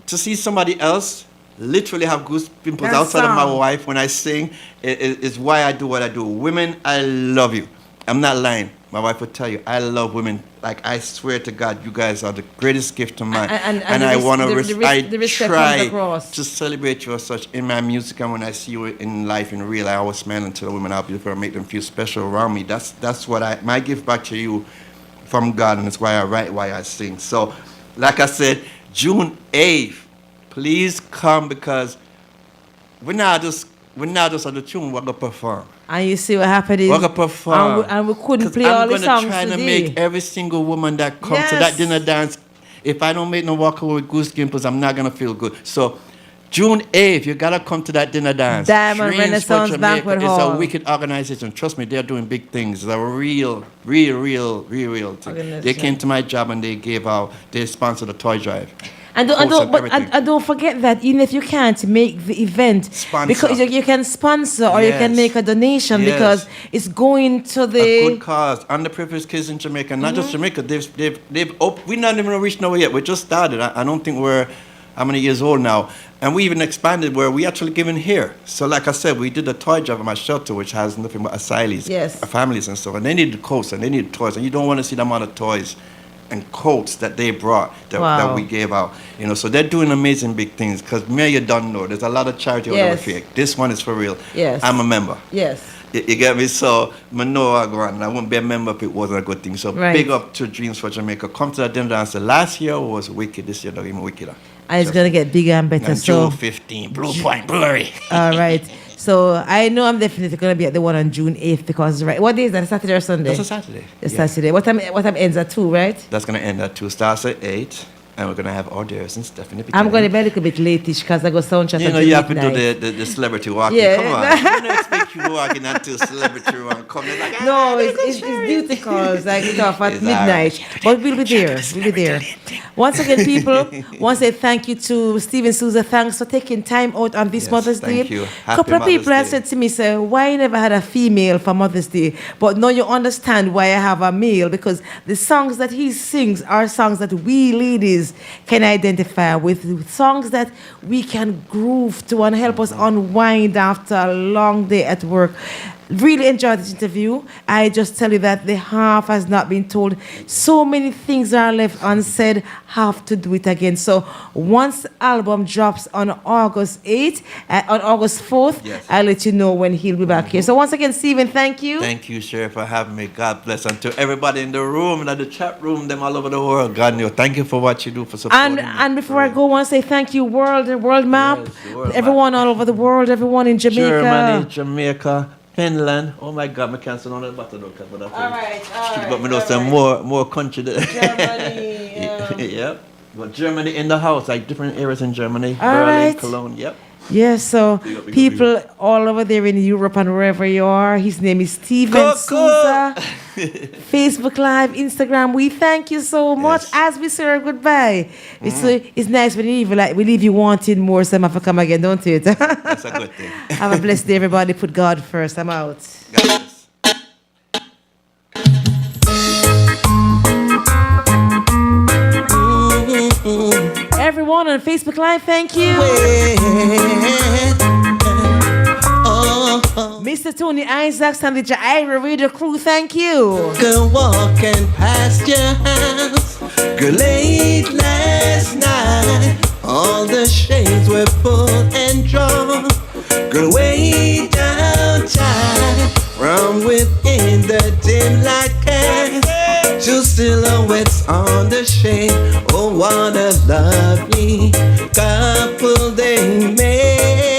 [SPEAKER 1] to see somebody else literally have goose pimples outside of my wife when I sing, is why I do what I do. Women, I love you. I'm not lying. My wife would tell you, I love women. Like, I swear to God, you guys are the greatest gift to mine. And I want to, I try to celebrate you as such in my music. And when I see you in life, in real, I always smile and tell the women how beautiful, make them feel special around me. That's what my gift back to you from God, and it's why I write, why I sing. So, like I said, June 8th, please come, because we're not just on the tune, we're going to perform.
[SPEAKER 2] And you see what happened is,
[SPEAKER 1] we're going to perform.
[SPEAKER 2] And we couldn't play all the songs today.
[SPEAKER 1] I'm going to try to make every single woman that comes to that dinner dance, if I don't make no walk away with goose gimples, I'm not going to feel good. So, June 8th, you got to come to that dinner dance.
[SPEAKER 2] Diamond Renaissance Banquet Hall.
[SPEAKER 1] It's a wicked organization. Trust me, they're doing big things. It's a real thing. They came to my job and they sponsored a toy drive.
[SPEAKER 2] And don't forget that even if you can't make the event, because you can sponsor or you can make a donation, because it's going to the
[SPEAKER 1] a good cause. Underprivileged kids in Jamaica, not just Jamaica. We're not even reached nowhere yet. We just started. I don't think we're how many years old now, and we even expanded where we actually giving here. So like I said, we did a toy drive at my shelter, which has nothing but asylees, families and stuff, and they need the coats and they need toys, and you don't want to see the amount of toys and coats that they brought that we gave out, so they're doing amazing big things, because you don't know, there's a lot of charity over fake. This one is for real. I'm a member. You get me? So I know I go on, and I wouldn't be a member if it wasn't a good thing. So big up to Dreams for Jamaica. Come to that dinner dance. Last year was wicked. This year not even wickeder.
[SPEAKER 2] And it's gonna get bigger and better.
[SPEAKER 1] And June 15, Blue Point Brewery.
[SPEAKER 2] All right. So I know I'm definitely going to be at the one on June 8th, because what day is that? Saturday or Sunday?
[SPEAKER 1] That's a Saturday.
[SPEAKER 2] It's Saturday. What time ends at 2, right?
[SPEAKER 1] That's going to end at 2. Starts at 8, and we're going to have hors d'oeuvres and stuff in the
[SPEAKER 2] beginning. I'm going to be a little bit late-ish because I go sound check.
[SPEAKER 1] You have to do the celebrity walking. Come on. You don't expect keep walking into a celebrity room coming like,
[SPEAKER 2] no, it's duty calls, like it's off at midnight. Right. But we'll be there. We'll be there. Once again, people, want to say thank you to Steven Souza. Thanks for taking time out on this Mother's Day.
[SPEAKER 1] Thank you.
[SPEAKER 2] A couple of people have said to me, "Sir, why you never had a female for Mother's Day?" But now you understand why I have a male, because the songs that he sings are songs that we ladies can identify with, songs that we can groove to and help us unwind after a long day at work. Really enjoyed this interview. I just tell you that the half has not been told. So many things are left unsaid. Have to do it again. So once the album drops on August 8th, on August 4th, I'll let you know when he'll be back here. So once again, Stephen, thank you.
[SPEAKER 1] Thank you, Sherry, for having me. God bless. And to everybody in the room and the chat room, them all over the world, God knows. Thank you for what you do for supporting me.
[SPEAKER 2] And before I go, I want to say thank you, World Map, everyone all over the world, everyone in Jamaica.
[SPEAKER 1] Germany, Jamaica, Finland. Oh my God, I can't say none of the battle. All right. But I know some more country. Germany. Yep. But Germany in the house, like different areas in Germany. Berlin, Cologne, yep.
[SPEAKER 2] Yes, so people all over there in Europe and wherever you are, his name is Steven Souza. Facebook Live, Instagram, we thank you so much as we say our goodbye. It's nice when we leave you wanting more, so I'm going to come again, don't it?
[SPEAKER 1] That's a good thing.
[SPEAKER 2] Have a blessed day, everybody. Put God first. I'm out.
[SPEAKER 1] God bless.
[SPEAKER 2] Everyone on Facebook Live, thank you. Mr. Tony Isaacs and the JAIRiE Radio crew, thank you.
[SPEAKER 5] Girl walking past your house, girl late last night, all the shades were pulled and drawn, girl way down tight, from within the dim light cast, two silhouettes on the shade. Oh, what a lovely couple they made.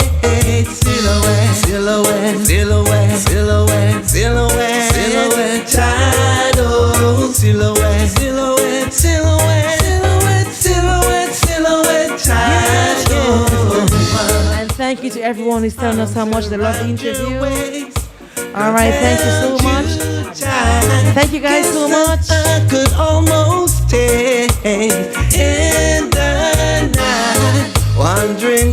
[SPEAKER 5] Silhouette, silhouette, silhouette, silhouette, silhouette, silhouette, tight, oh, silhouette, silhouette, silhouette, silhouette, silhouette, silhouette, tight, oh.
[SPEAKER 2] And thank you to everyone who's telling us how much they love the interview. All right, thank you so much. Thank you guys so much.
[SPEAKER 5] I could almost stay in the night, wondering